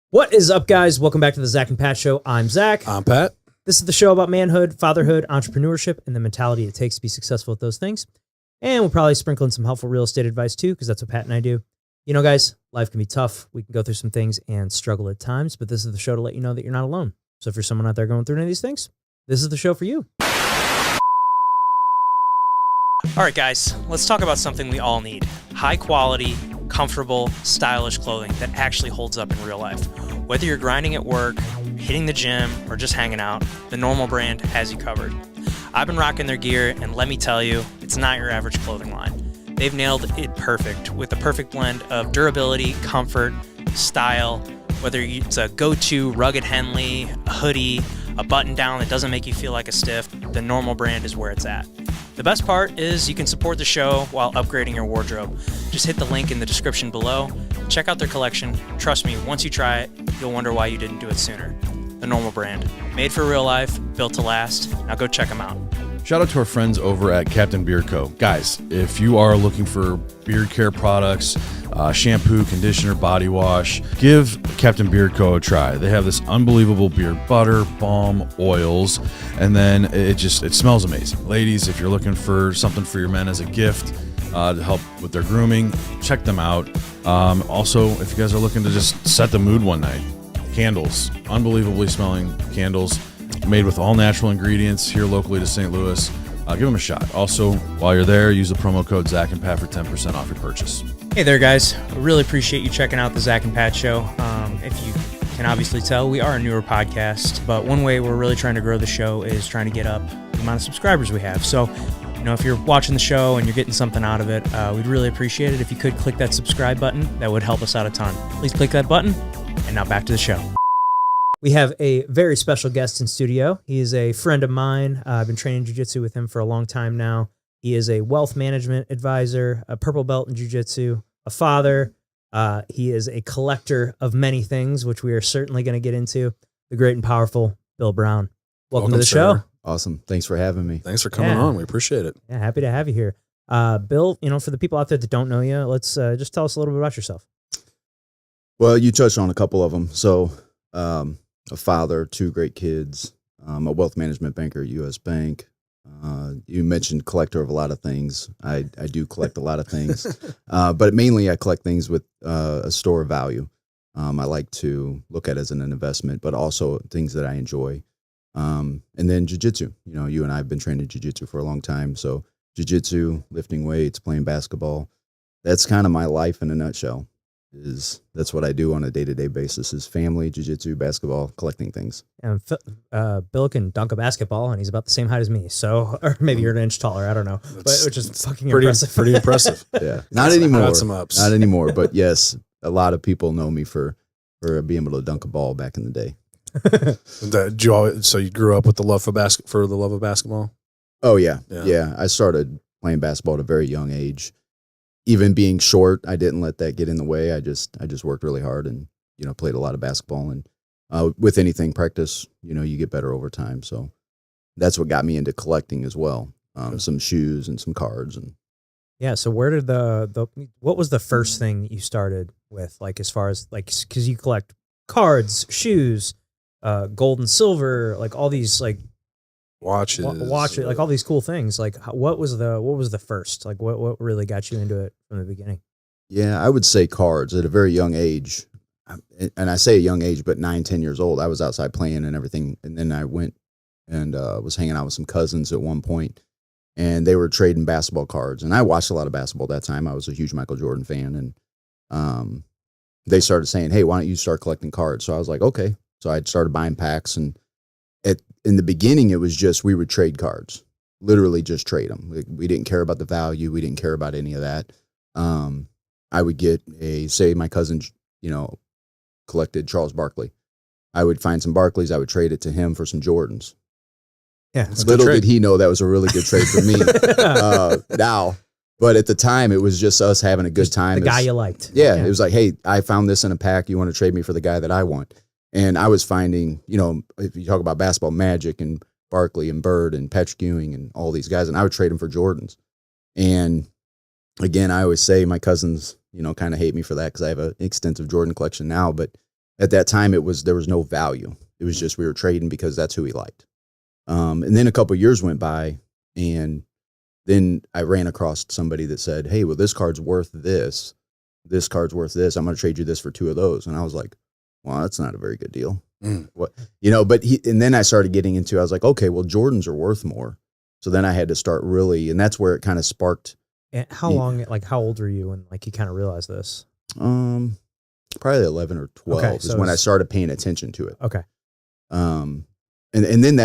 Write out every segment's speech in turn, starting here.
What is up, guys? Welcome back to the Zach and Pat Show. I'm Zach. I'm Pat. This is the show about manhood, fatherhood, entrepreneurship, and the mentality it takes to be successful at those things. And we'll probably sprinkle in some helpful real estate advice too, because that's what Pat and I do. You know, guys, life can be tough. We can go through some things and struggle at times, but this is the show to let you know that you're not alone. So if you're someone out there going through any of these things, this is the show for you. All right, guys, let's talk about something we all need. High quality, comfortable, stylish clothing that actually holds up in real life. Whether you're grinding at work, hitting the gym, or just hanging out, the Normal brand has you covered. I've been rocking their gear, and let me tell you, it's not your average clothing line. They've nailed it perfect with the perfect blend of durability, comfort, style, whether it's a go-to rugged Henley, a hoodie, a button-down that doesn't make you feel like a stiff, the Normal brand is where it's at. The best part is you can support the show while upgrading your wardrobe. Just hit the link in the description below. Check out their collection. Trust me, once you try it, you'll wonder why you didn't do it sooner. The Normal brand. Made for real life, built to last. Now go check them out. Shout out to our friends over at Captain Beard Co. Guys, if you are looking for beard care products, shampoo, conditioner, body wash, give Captain Beard Co. a try. They have this unbelievable beard butter, balm, oils, and then it smells amazing. Ladies, if you're looking for something for your men as a gift to help with their grooming, check them out. Also, if you guys are looking to just set the mood one night, candles, unbelievably smelling candles, made with all natural ingredients here locally to St. Louis. Give them a shot. Also, while you're there, use the promo code Zach and Pat for 10% off your purchase. Hey there, guys. I really appreciate you checking out the Zach and Pat Show. If you can obviously tell, we are a newer podcast, but one way we're really trying to grow the show is trying to get up the amount of subscribers we have. So, you know, if you're watching the show and you're getting something out of it, we'd really appreciate it if you could click that subscribe button. That would help us out a ton. Please click that button. And now back to the show. We have a very special guest in studio. He is a friend of mine. I've been training jiu-jitsu with him for a long time now. He is a wealth management advisor, a purple belt in jiu-jitsu, a father. He is a collector of many things, which we are certainly going to get into. The great and powerful Bill Brown. Welcome to the show. Awesome. Thanks for having me. Thanks for coming on. We appreciate it. Yeah, happy to have you here. Bill, you know, for the people out there that don't know you, let's just tell us a little bit about yourself. Well, you touched on a couple of them. So, a father, two great kids, a wealth management banker at U.S. Bank. You mentioned collector of a lot of things. I do collect a lot of things, but mainly I collect things with a store of value. I like to look at it as an investment, but also things that I enjoy. And then jiu-jitsu. You know, you and I have been training jiu-jitsu for a long time. So jiu-jitsu, lifting weights, playing basketball. That's kind of my life in a nutshell. That's what I do on a day-to-day basis is family, jiu-jitsu, basketball, collecting things. And Bill can dunk a basketball, and he's about the same height as me. So, or maybe you're an inch taller. I don't know, which is fucking impressive. Pretty impressive. Yeah, not anymore. Got some ups. Not anymore. But yes, a lot of people know me for being able to dunk a ball back in the day. So you grew up with the love for the love of basketball? Oh yeah. I started playing basketball at a very young age. Even being short, I didn't let that get in the way. I just worked really hard and, you know, played a lot of basketball. And with anything, practice, you know, you get better over time. So that's what got me into collecting as well. Some shoes and some cards. And yeah. So where did what was the first thing you started with? Like, as far as like, cause you collect cards, shoes, gold and silver, like all these like watches, like all these cool things. Like, what was the first? Like, what really got you into it from the beginning? Yeah, I would say cards at a very young age. And I say a young age, but 9, 10 years old, I was outside playing and everything. And then I went and was hanging out with some cousins at one point, and they were trading basketball cards. And I watched a lot of basketball at that time. I was a huge Michael Jordan fan. And they started saying, hey, why don't you start collecting cards? So I was like, okay. So I started buying packs. And in the beginning, it was just we would trade cards, literally just trade them. We didn't care about the value. We didn't care about any of that. I would get say my cousin, you know, collected Charles Barkley. I would find some Barkleys. I would trade it to him for some Jordans. Yeah. Little did he know that was a really good trade for me now. But at the time, it was just us having a good time. The guy you liked. Yeah. It was like, hey, I found this in a pack. You want to trade me for the guy that I want? And I was finding, you know, if you talk about basketball, Magic and Barkley and Bird and Patrick Ewing and all these guys, and I would trade them for Jordans. And again, I always say my cousins, you know, kind of hate me for that because I have an extensive Jordan collection now. But at that time there was no value. It was just we were trading because that's who he liked. And then a couple of years went by, and then I ran across somebody that said, hey, well, this card's worth this. This card's worth this. I'm going to trade you this for 2 of those. And I was like, well, that's not a very good deal. What, but and then I started getting into, I was like, okay, well, Jordans are worth more. So then I had to start really, and that's where it kind of sparked. And how long, like how old were you when like you kind of realized this? Probably 11 or 12 Okay, is so when I started paying attention to it. Okay. And then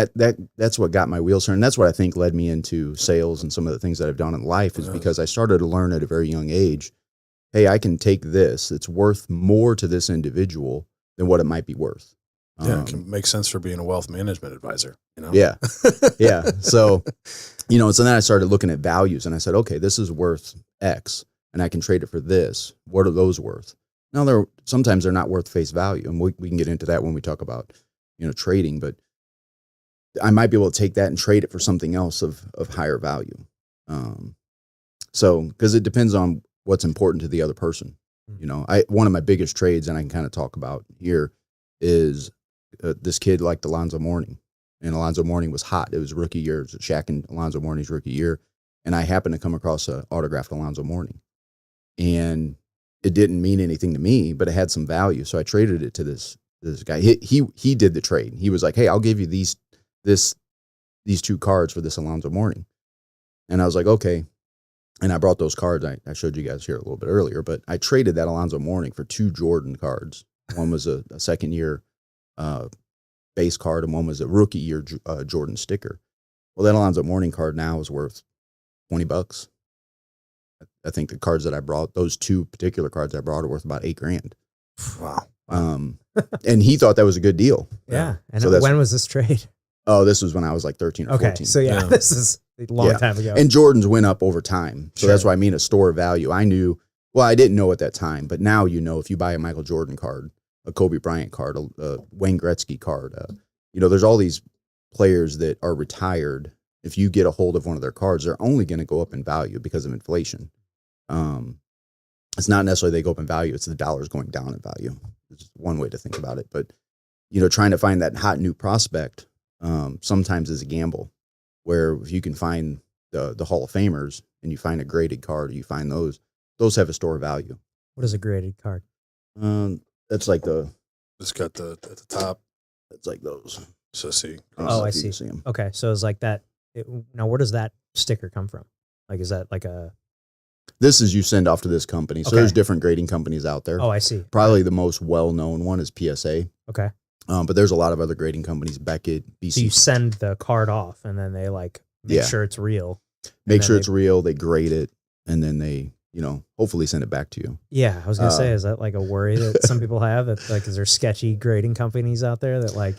that's what got my wheels turned. That's what I think led me into sales and some of the things that I've done in life is because I started to learn at a very young age, hey, I can take this. It's worth more to this individual than what it might be worth. Yeah, it can make sense for being a wealth management advisor, you know? Yeah. Yeah. So, so then I started looking at values and I said, okay, this is worth X and I can trade it for this. What are those worth? Now sometimes they're not worth face value. And we can get into that when we talk about, trading, but I might be able to take that and trade it for something else of higher value. So, cause it depends on what's important to the other person. One of my biggest trades, and I can kind of talk about here, is this kid liked Alonzo Mourning, and Alonzo Mourning was hot. It was rookie year. It was Shaq and Alonzo Mourning's rookie year. And I happened to come across an autographed Alonzo Mourning, and it didn't mean anything to me, but it had some value. So I traded it to this guy. He did the trade. He was like, hey, I'll give you these 2 cards for this Alonzo Mourning. And I was like, okay. And I brought those cards. I showed you guys here a little bit earlier, but I traded that Alonzo Mourning for 2 Jordan cards. One was a second year base card, and one was a rookie year Jordan sticker. Well, that Alonzo Mourning card now is worth $20. I think the cards that I brought, those 2 particular cards I brought, are worth about $8,000. Wow. And he thought that was a good deal. Yeah. And So when was this trade? Oh, this was when I was like 13 or 14. So yeah, this is a long time ago. And Jordans went up over time. So that's what I mean, a store value. I didn't know at that time, but now if you buy a Michael Jordan card, a Kobe Bryant card, a Wayne Gretzky card, there's all these players that are retired. If you get a hold of one of their cards, they're only going to go up in value because of inflation. It's not necessarily they go up in value, it's the dollars going down in value. It's one way to think about it. But, trying to find that hot new prospect sometimes is a gamble, where if you can find the Hall of Famers and you find a graded card, or you find those have a store value. What is a graded card? That's like It's got at the top. It's like those. So see. I see. Them. Okay. So it's like that. Now, where does that sticker come from? Like, is that like This is you send off to this company. So Okay. there's different grading companies out there. Oh, I see. Probably the most well-known one is PSA. Okay. But there's a lot of other grading companies, Beckett, BC. So you send the card off and then they make sure it's real. Make sure it's real. They grade it, and then they, hopefully send it back to you. Yeah. I was going to say, is that like a worry that some people have that like, is there sketchy grading companies out there that like,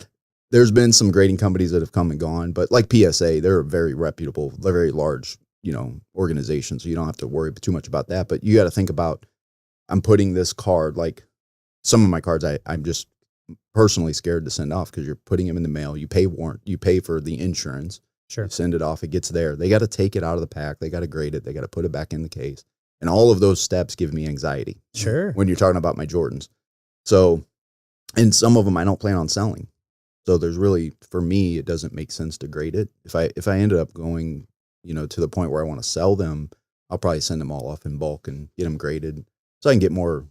There's been some grading companies that have come and gone, but like PSA, they're very reputable. They're very large, organization. So you don't have to worry too much about that. But you got to think about, I'm putting this card, like some of my cards, I'm just personally scared to send off because you're putting them in the mail. You pay warrant, you pay for the insurance. sure. You send it off, it gets there. They got to take it out of the pack. They got to grade it. They got to put it back in the case. And all of those steps give me anxiety. Sure. When you're talking about my Jordans. So, and some of them I don't plan on selling. So there's really, for me, it doesn't make sense to grade it. If I ended up going, to the point where I want to sell them, I'll probably send them all off in bulk and get them graded so I can get more,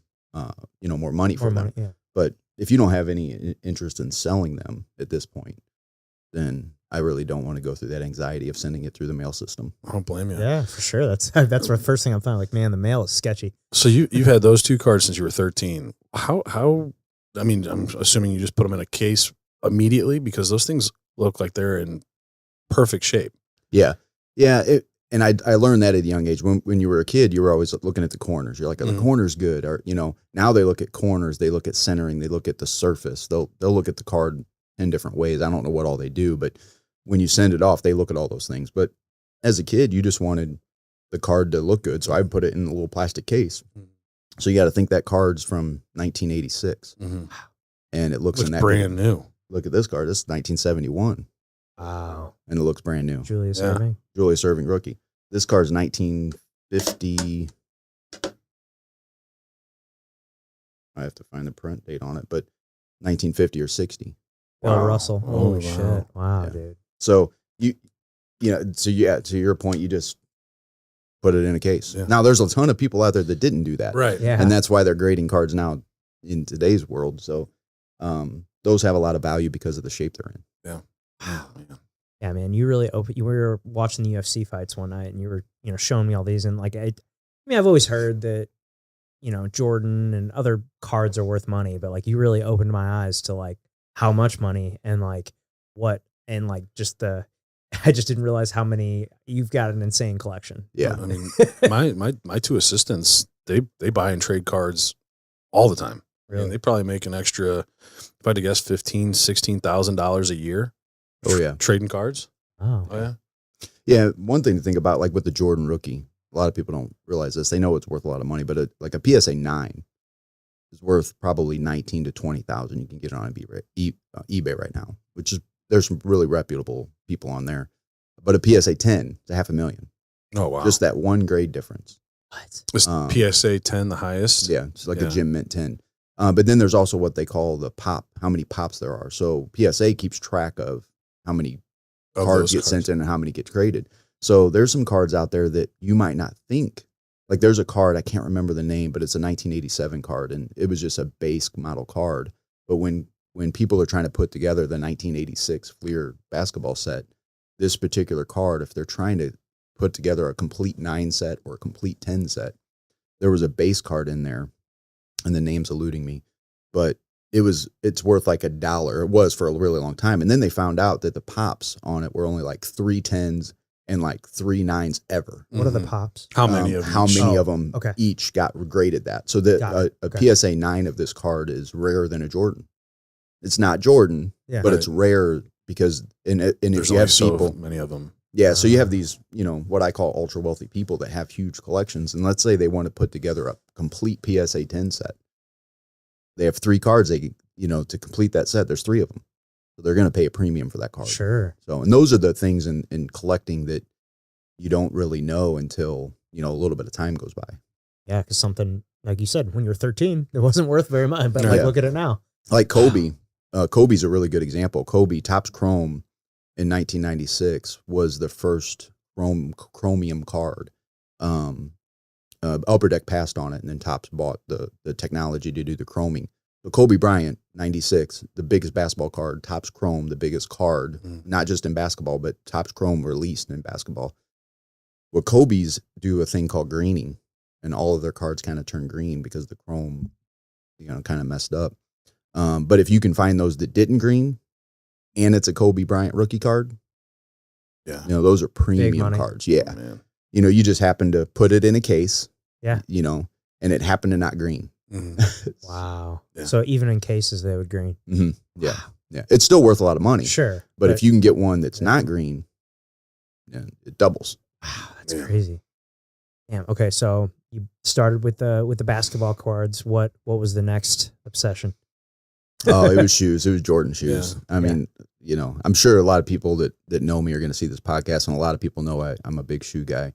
more money for them. Yeah. But if you don't have any interest in selling them at this point, then I really don't want to go through that anxiety of sending it through the mail system. I don't blame you. Yeah, for sure. That's the first thing I'm thinking. Like, man, the mail is sketchy. So you've had those 2 cards since you were 13. How? I mean, I'm assuming you just put them in a case immediately because those things look like they're in perfect shape. Yeah. And I learned that at a young age. When you were a kid, you were always looking at the corners. You're like, are the corners good? Or, now they look at corners, they look at centering, they look at the surface. They'll look at the card in different ways. I don't know what all they do, but when you send it off, they look at all those things. But as a kid, you just wanted the card to look good. So I put it in a little plastic case. So you got to think that card's from 1986. Mm-hmm. And it looks in that brand new. Look at this card. This is 1971. Wow. And it looks brand new. Julius Erving. Julius Erving rookie. This card's 1950. I have to find the print date on it, but 1950 or 60. Bill Wow. Russell. Oh, Holy wow. shit. Wow, Yeah. dude. So so yeah, to your point, you just put it in a case. Yeah. Now there's a ton of people out there that didn't do that. Right. Yeah. And that's why they're grading cards now in today's world. So those have a lot of value because of the shape they're in. Wow. Man. Yeah, man, you really open. You were watching the UFC fights one night, and you were, showing me all these, and like, I've always heard that, Jordan and other cards are worth money, but like, you really opened my eyes to like how much money and like what and like just I just didn't realize how many. You've got an insane collection. Yeah. I mean, my two assistants, they buy and trade cards all the time. I mean, they probably make an extra, if I had to guess, $16,000 a year. Oh, yeah. Trading cards. Oh, Oh, yeah. Yeah. One thing to think about, like with the Jordan rookie, a lot of people don't realize this. They know it's worth a lot of money, but like a PSA 9 is worth probably 19 to 20,000. You can get it on eBay right now, which is, there's some really reputable people on there. But a PSA 10 is $500,000. Oh, wow. Just that one grade difference. what? Was PSA 10 the highest? Yeah, it's like Yeah. a Gym Mint 10. But then there's also what they call the pop, how many pops there are. So PSA keeps track of how many Of cards those get sent in and how many get traded. So there's some cards out there that you might not think. Like there's a card, I can't remember the name, but it's a 1987 card, and it was just a base model card. But when people are trying to put together the 1986 Fleer basketball set, this particular card, if they're trying to put together a complete 9 set or a complete 10 set, there was a base card in there, and the name's eluding me, but it's worth like $1. It was for a really long time. And then they found out that the pops on it were only like 3 10s and like 3 9s ever. What are the Mhm. pops? How many of How each? many Oh, of them okay. each got graded that? So that Got it. a Okay. PSA 9 of this card is rarer than a Jordan. It's not Jordan, Yeah. but Right. it's rare because and if There's you only have so people, many of them. yeah, so you have these, what I call ultra wealthy people that have huge collections, and let's say they want to put together a complete PSA 10 set. They have 3 cards to complete that set. There's 3 of them, so they're going to pay a premium for that card. Sure. So, and those are the things in collecting that you don't really know until a little bit of time goes by. Yeah, because something like you said, when you were 13, it wasn't worth very much. But Yeah. like, look at it now. Like Kobe, Kobe's a really good example. Kobe Topps Chrome in 1996 was the first chromium card. Upper Deck passed on it, and then Topps bought the technology to do the chroming. So Kobe Bryant, 96, the biggest basketball card, Topps Chrome, the biggest card, not just in basketball, but Topps Chrome released in basketball. Well, Kobe's do a thing called greening, and all of their cards kind of turn green because the chrome, kind of messed up. But if you can find those that didn't green, and it's a Kobe Bryant rookie card, Yeah. those are premium money. cards. Yeah. Oh, man. You just happen to put it in a case. Yeah. And it happened to not green. Mhm. Wow. Yeah. So even in cases, they would green. Yeah. Yeah. It's still worth a lot of money. Sure. But if you can get one that's Yeah. not green, it doubles. Wow, that's Yeah. crazy. Damn. Okay, so you started with the basketball cards. What was the next obsession? Oh, it was shoes. It was Jordan shoes. Yeah. I mean, I'm sure a lot of people that know me are going to see this podcast, and a lot of people know I'm a big shoe guy.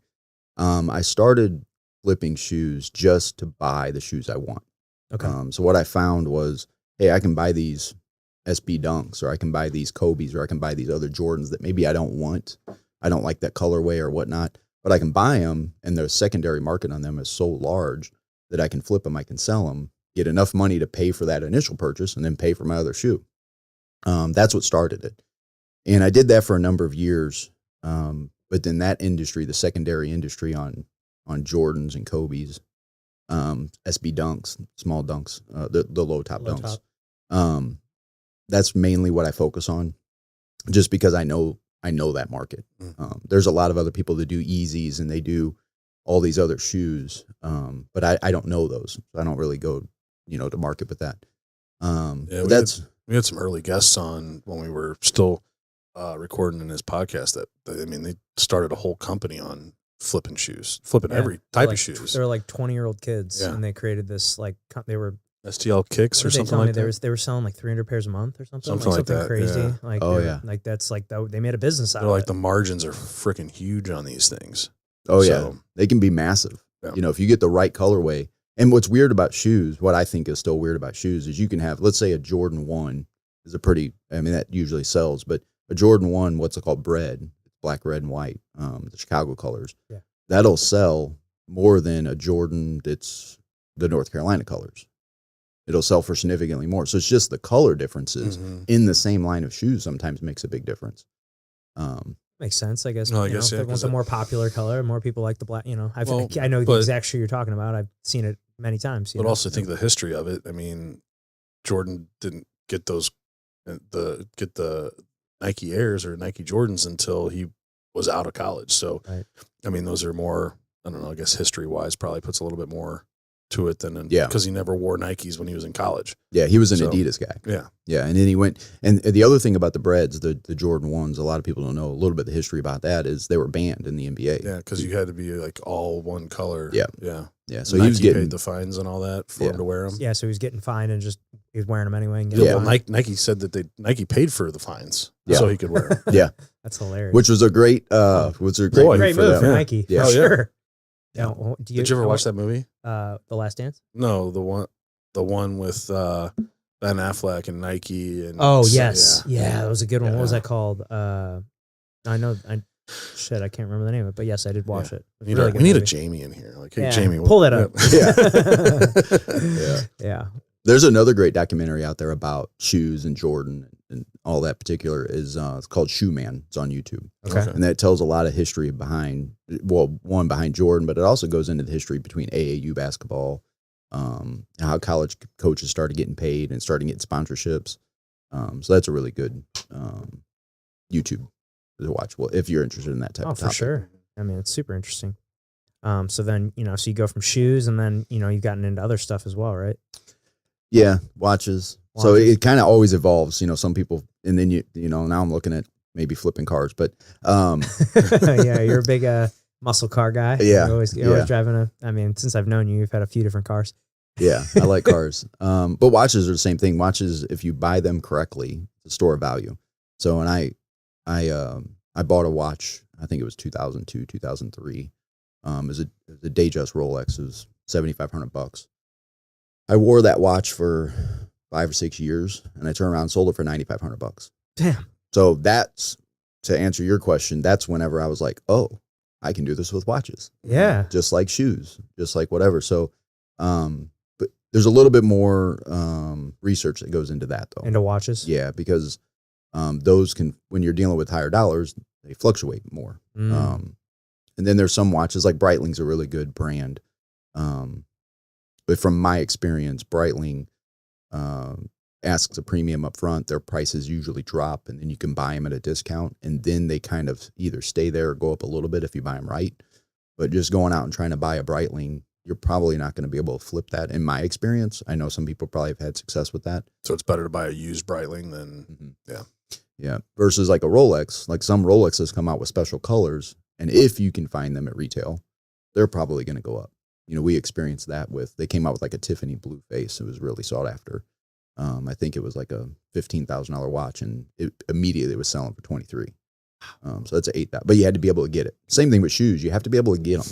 I started flipping shoes just to buy the shoes I want. Okay. So what I found was, hey, I can buy these SB Dunks, or I can buy these Kobe's, or I can buy these other Jordans that maybe I don't want. I don't like that colorway or whatnot, but I can buy them, and the secondary market on them is so large that I can flip them, I can sell them, get enough money to pay for that initial purchase, and then pay for my other shoe. That's what started it. And I did that for a number of years. But then that industry, the secondary industry on Jordans and Kobe's, SB Dunks, small dunks, the low top Low dunks. top. That's mainly what I focus on, just because I know that market. There's a lot of other people that do Yeezys and they do all these other shoes, but I don't know those. I don't really go, to market with that. Yeah, But we had some early guests on when we were still recording in his podcast that they started a whole company on flipping Yeah. every type Like, of shoes. They're like 20-year-old kids, Yeah. and they created this they were STL kicks or what did they something tell me? like that. They were selling like 300 pairs a month or something. Something like that, crazy. yeah. Like Oh, they were- yeah. like that's like they made a business out They're of like it. the margins are freaking huge on these things. oh yeah, So, they can be massive. Yeah. If you get the right colorway, And what's weird about shoes, what I think is still weird about shoes, is you can have, let's say a Jordan 1 is a pretty, I mean, that usually sells, but a Jordan 1, what's it called? Bread, black, red, and white, the Chicago colors. Yeah. That'll sell more than a Jordan that's the North Carolina colors. It'll sell for significantly more. So it's just the color differences in the same line of shoes sometimes makes a big difference. Makes sense, I guess. No, I You guess, know, yeah, if it wants 'cause a more popular color, more people like the black. You know, Well, I know the but- exact shoe you're talking about. I've seen it many times. You But know? also think the history of it. I mean, Jordan didn't get those get the Nike Airs or Nike Jordans until he was out of college. So, Right. I mean, those are more, I don't know, I guess history wise probably puts a little bit more to it than, Yeah. because he never wore Nikes when he was in college. Yeah, he was an So, Adidas guy. Yeah. Yeah, and then he went, and the other thing about the breads, the Jordan 1s, a lot of people don't know a little bit of the history about that is they were banned in the NBA. Yeah. Because you had to be like all one color. Yeah. Yeah. Yeah, so Nike he was getting, paid the fines and all that for Yeah. him to wear them. Yeah, so he was getting fined and just he was wearing them anyway. And Yeah, getting well, fined. Nike said that Nike paid for the fines Yeah. so he could wear them. yeah, That's hilarious. which was a great, was a great Boy, move great for move them. for Yeah. Nike. Yeah. For Oh, yeah. sure. Yeah. Do Did you ever watch that movie? The Last Dance? No, the one with Ben Affleck and Nike and Oh yes, yeah, that was a good one. What was Yeah. that called? I can't remember the name of it, but yes, I did watch it. It was We a need, really a, good we need a movie. Jamie in here. Like, hey, Yeah, Jamie, pull that up. Yeah. Yeah, There's another great documentary out there about shoes and Jordan and all that particular is it's called Shoe Man. It's on YouTube. Okay. And that tells a lot of history behind, well, one behind Jordan, but it also goes into the history between AAU basketball, how college coaches started getting paid and starting getting sponsorships. So that's a really good YouTube to watch. Well, if you're interested in that type Oh, of for topic. sure. I mean, it's super interesting. So then, so you go from shoes and then, you've gotten into other stuff as well, right? Yeah, watches. So Watches. it kind of always evolves. Some people, and then now I'm looking at maybe flipping cars, but Yeah, you're a big muscle car guy. Yeah, You're always yeah. driving since I've known you, you've had a few different cars. yeah, I like cars. But watches are the same thing. Watches, if you buy them correctly, it's a store of value. So when I bought a watch, I think it was 2002, 2003. It was a Datejust Rolex. It was $7,500. I wore that watch for 5 or 6 years, and I turned around and sold it for $9,500. Damn. So that's, to answer your question, that's whenever I was like, oh, I can do this with watches. Yeah. Just like shoes, just like whatever. So, but there's a little bit more research that goes into that, though. Into watches. Yeah, because those can, when you're dealing with higher dollars, they fluctuate more. Mm. And then there's some watches, like Breitling's a really good brand. But from my experience, Breitling asks a premium up front. Their prices usually drop, and then you can buy them at a discount. And then they kind of either stay there or go up a little bit if you buy them right. But just going out and trying to buy a Breitling, you're probably not going to be able to flip that. In my experience, I know some people probably have had success with that. So it's better to buy a used Breitling than, Yeah. Versus like a Rolex, like some Rolexes come out with special colors. And if you can find them at retail, they're probably going to go up. We experienced that they came out with like a Tiffany blue face. It was really sought after. I think it was like a $15,000 watch, and it immediately was selling for 23. So that's an 8,000, but you had to be able to get it. Same thing with shoes. You have to be able to get them.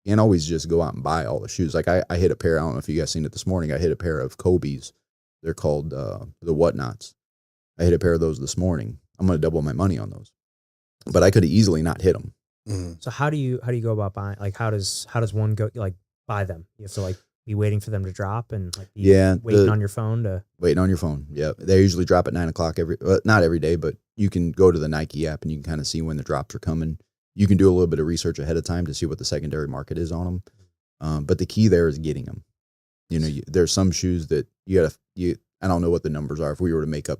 You can't always just go out and buy all the shoes. Like I hit a pair, I don't know if you guys seen it this morning. I hit a pair of Kobe's. They're called the Whatnots. I hit a pair of those this morning. I'm going to double my money on those, but I could have easily not hit them. So how do you go about buying? Like, how does one go, like, buy them? You have to like be waiting for them to drop and like be waiting on your phone to waiting on your phone. Yeah, they usually drop at 9:00 not every day, but you can go to the Nike app and you can kind of see when the drops are coming. You can do a little bit of research ahead of time to see what the secondary market is on them. But the key there is getting them. There's some shoes that I don't know what the numbers are. If we were to make up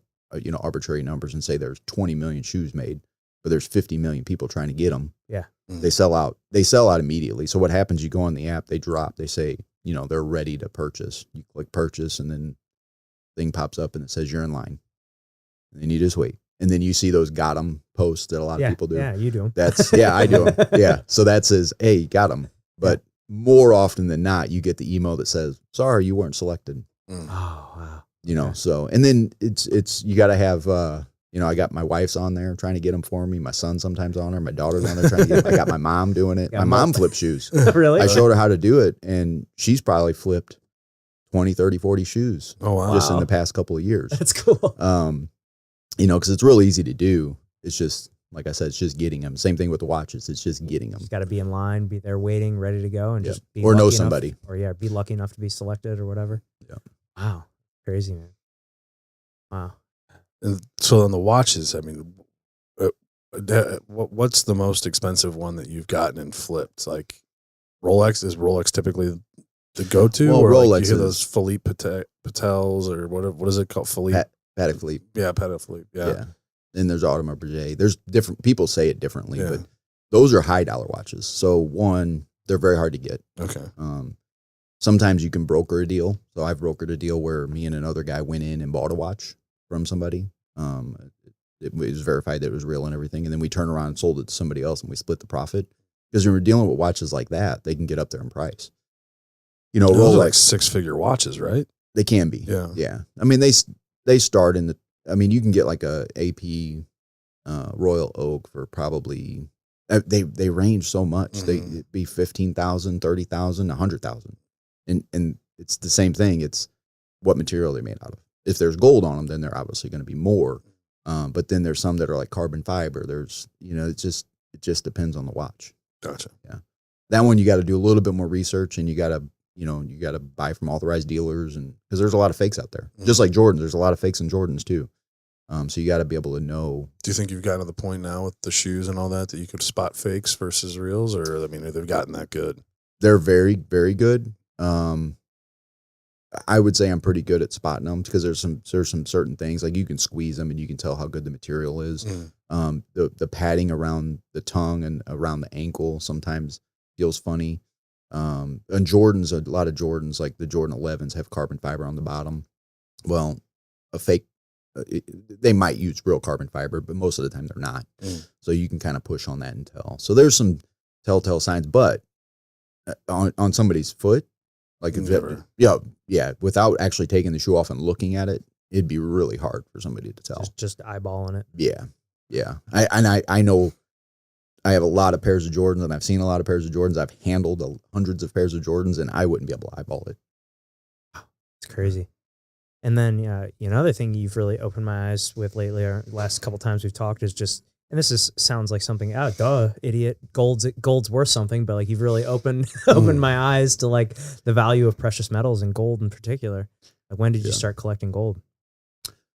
arbitrary numbers and say there's 20 million shoes made, but there's 50 million people trying to get them. Yeah. They sell out. They sell out immediately. So what happens, you go on the app, they drop, they say, they're ready to purchase. You click purchase, and then thing pops up and it says you're in line. And then you just wait. And then you see those got 'em posts that a lot of people do. Yeah, you do 'em. I do them. Yeah. So that says, hey, got 'em. But more often than not, you get the email that says, sorry, you weren't selected. Oh wow. So, and then it's you got to have You know, I got my wife's on there trying to get them for me. My son's sometimes on there. My daughter's on there trying to get them. I got my mom doing it. My mom flips shoes. Really? I showed her how to do it, and she's probably flipped 20, 30, 40 shoes just in the past couple of years. That's cool. You know, because it's real easy to do. It's just, like I said, it's just getting them. Same thing with the watches. It's just getting them. Just got to be in line, be there waiting, ready to go, and just be or know lucky somebody. enough, or be lucky enough to be selected or whatever. Yeah. Wow. Crazy, man. Wow. And so on the watches, I mean, what's the most expensive one that you've gotten and flipped? Like Rolex? Is Rolex typically the go-to? Well, or Rolex like you hear is those Philippe Patels or what is it called? Philippe? Patek Philippe. Yeah, Patek Philippe. Yeah. Then there's Audemars Piguet. There's different, people say it differently, Yeah. but those are high dollar watches. So one, they're very hard to get. Okay. Sometimes you can broker a deal. So I've brokered a deal where me and another guy went in and bought a watch from somebody. It was verified that it was real and everything. And then we turned around and sold it to somebody else and we split the profit. Because when we're dealing with watches like that, they can get up there in price. You know, Those Rolex, are like 6-figure watches, right? they can be. Yeah. Yeah. I mean, they start in the, I mean, you can get like a AP Royal Oak for probably, they range so much. Mm-hmm. They'd be 15,000, 30,000, 100,000. And it's the same thing. It's what material they're made out of. If there's gold on them, then they're obviously going to be more. But then there's some that are like carbon fiber. There's, you know, it just depends on the watch. Gotcha. Yeah. That one, you got to do a little bit more research, and you got to buy from authorized dealers, and because there's a lot of fakes out there. Just like Jordans, there's a lot of fakes in Jordans too. So you got to be able to know. Do you think you've gotten to the point now with the shoes and all that you could spot fakes versus reals, or I mean, they've gotten that good? They're very, very good. I would say I'm pretty good at spotting them because there's some certain things like you can squeeze them and you can tell how good the material is. The padding around the tongue and around the ankle sometimes feels funny. And Jordans, a lot of Jordans, like the Jordan 11s, have carbon fiber on the bottom. Well, a fake, they might use real carbon fiber, but most of the time they're not. So you can kind of push on that and tell. So there's some telltale signs, but on somebody's foot, like without actually taking the shoe off and looking at it, it'd be really hard for somebody to tell. Just eyeballing it. Yeah. I know I have a lot of pairs of Jordans, and I've seen a lot of pairs of Jordans. I've handled hundreds of pairs of Jordans, and I wouldn't be able to eyeball it. It's crazy. And then, another thing you've really opened my eyes with lately, or last couple times we've talked, is just, and this sounds like something, idiot, gold's worth something, but like you've really opened my eyes to like the value of precious metals and gold in particular. Like, when did you start collecting gold?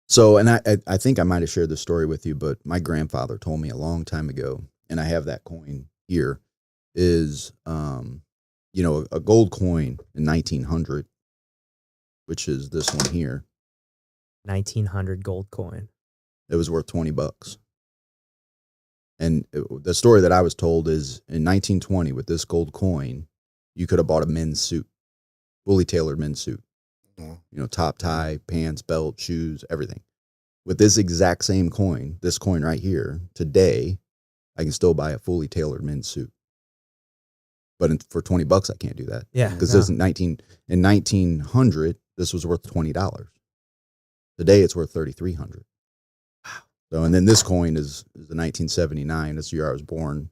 So, and I think I might have shared this story with you, but my grandfather told me a long time ago, and I have that coin here, is, a gold coin in 1900, which is this one here. 1900 gold coin. It was worth $20. And the story that I was told is in 1920, with this gold coin, you could have bought a men's suit, fully tailored men's suit. Top, tie, pants, belt, shoes, everything. With this exact same coin, this coin right here, today, I can still buy a fully tailored men's suit. But for $20, I can't do that. Yeah. Because this in 1900, this was worth $20. Today, it's worth $3,300. So, and then this coin is the 1979. That's the year I was born.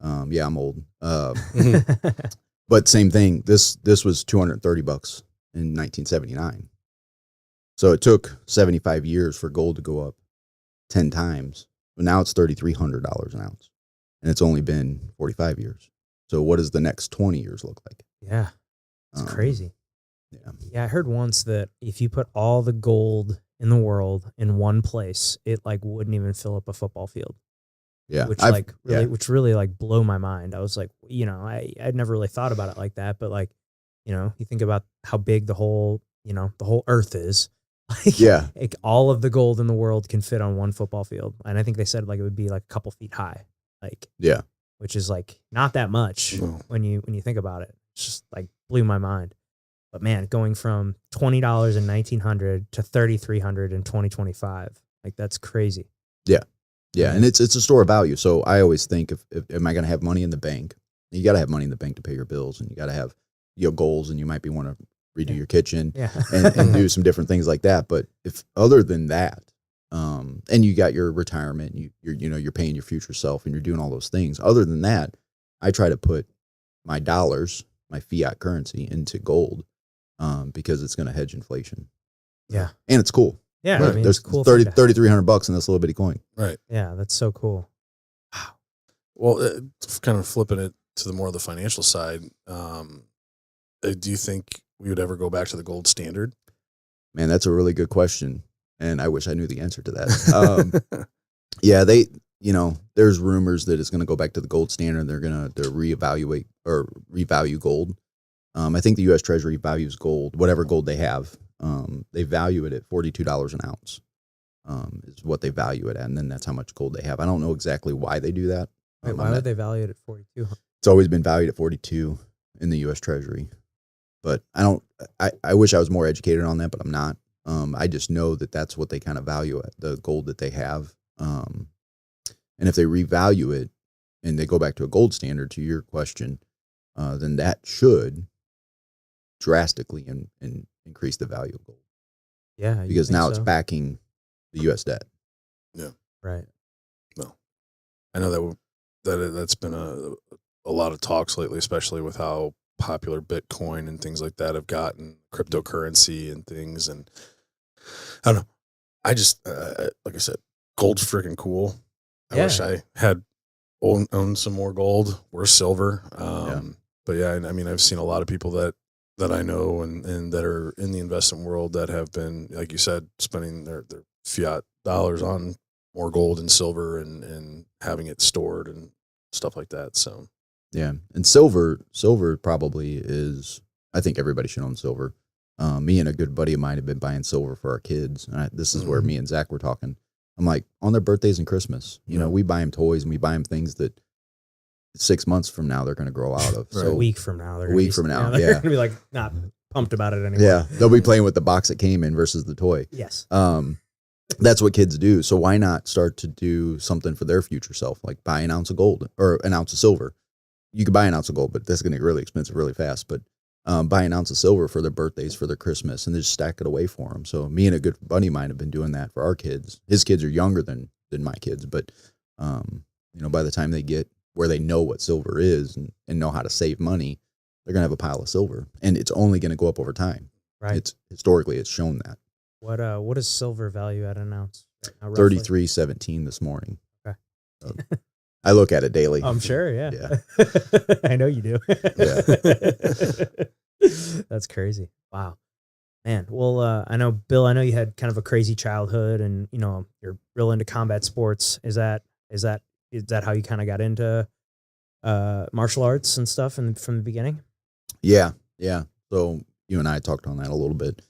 I'm old. But same thing. This was $230 in 1979. So it took 75 years for gold to go up 10 times. But now it's $3,300 an ounce, and it's only been 45 years. So what does the next 20 years look like? Yeah, it's crazy. Yeah, I heard once that if you put all the gold in the world in one place, it like wouldn't even fill up a football field. Yeah, which really like blew my mind. I was like, I'd never really thought about it like that, but like, you think about how big the whole earth is. Like, like all of the gold in the world can fit on one football field, and I think they said like it would be like a couple feet high, which is like not that much when you think about it. It's just like blew my mind. But man, going from $20 in 1900 to $3,300 in 2025, like that's crazy. Yeah, and it's a store of value. So I always think, if am I going to have money in the bank? You got to have money in the bank to pay your bills, and you got to have your goals, and you might be want to redo your kitchen and do some different things like that. But if other than that, And you got your retirement, you're paying your future self and you're doing all those things. Other than that, I try to put my dollars, my fiat currency into gold, because it's going to hedge inflation. Yeah. And it's cool. Yeah. Right. I mean, There's it's cool. $3,300 in this little bitty coin. Right. Yeah. That's so cool. Well, kind of flipping it to the more of the financial side, do you think we would ever go back to the gold standard? Man, that's a really good question. And I wish I knew the answer to that. Yeah, there's rumors that it's going to go back to the gold standard. They're going to reevaluate or revalue gold. I think the U.S. Treasury values gold, whatever gold they have. They value it at $42 an ounce, is what they value it at. And then that's how much gold they have. I don't know exactly why they do that. Wait, why would they value it at 42? It's always been valued at 42 in the U.S. Treasury. But I wish I was more educated on that, but I'm not. I just know that that's what they kind of value at, the gold that they have. And if they revalue it and they go back to a gold standard, to your question, then that should drastically increase the value of gold. Yeah. Because now it's backing the U.S. debt. Yeah. Right. Well, I know that's been a lot of talks lately, especially with how popular Bitcoin and things like that have gotten, cryptocurrency and things. And I don't know. I just, like I said, gold's freaking cool. I wish I had owned some more gold or silver. But yeah, I mean, I've seen a lot of people that I know and that are in the investment world that have been, like you said, spending their fiat dollars on more gold and silver and having it stored and stuff like that. So yeah, and silver probably is. I think everybody should own silver. Me and a good buddy of mine have been buying silver for our kids. And this is where me and Zach were talking. I'm like, on their birthdays and Christmas, we buy them toys and we buy them things that 6 months from now they're going to grow out of. Right. So A week from now, they're yeah, going to be like not pumped about it anymore. Yeah, they'll be playing with the box it came in versus the toy. Yes. That's what kids do. So why not start to do something for their future self, like buy an ounce of gold or an ounce of silver? You could buy an ounce of gold, but that's going to get really expensive really fast. But buy an ounce of silver for their birthdays, for their Christmas, and just stack it away for them. So me and a good buddy of mine have been doing that for our kids. His kids are younger than my kids, but by the time they get where they know what silver is and know how to save money, they're going to have a pile of silver, and it's only going to go up over time. Right. It's historically it's shown that. What is silver value at an ounce right now, roughly? $33.17 this morning. Okay. So, I look at it daily. I'm sure, yeah. Yeah. I know you do. Yeah. That's crazy. Wow. Man, well, I know, Bill, I know you had kind of a crazy childhood and, you're real into combat sports. Is that how you kind of got into martial arts and stuff from the beginning? Yeah. So you and I talked on that a little bit.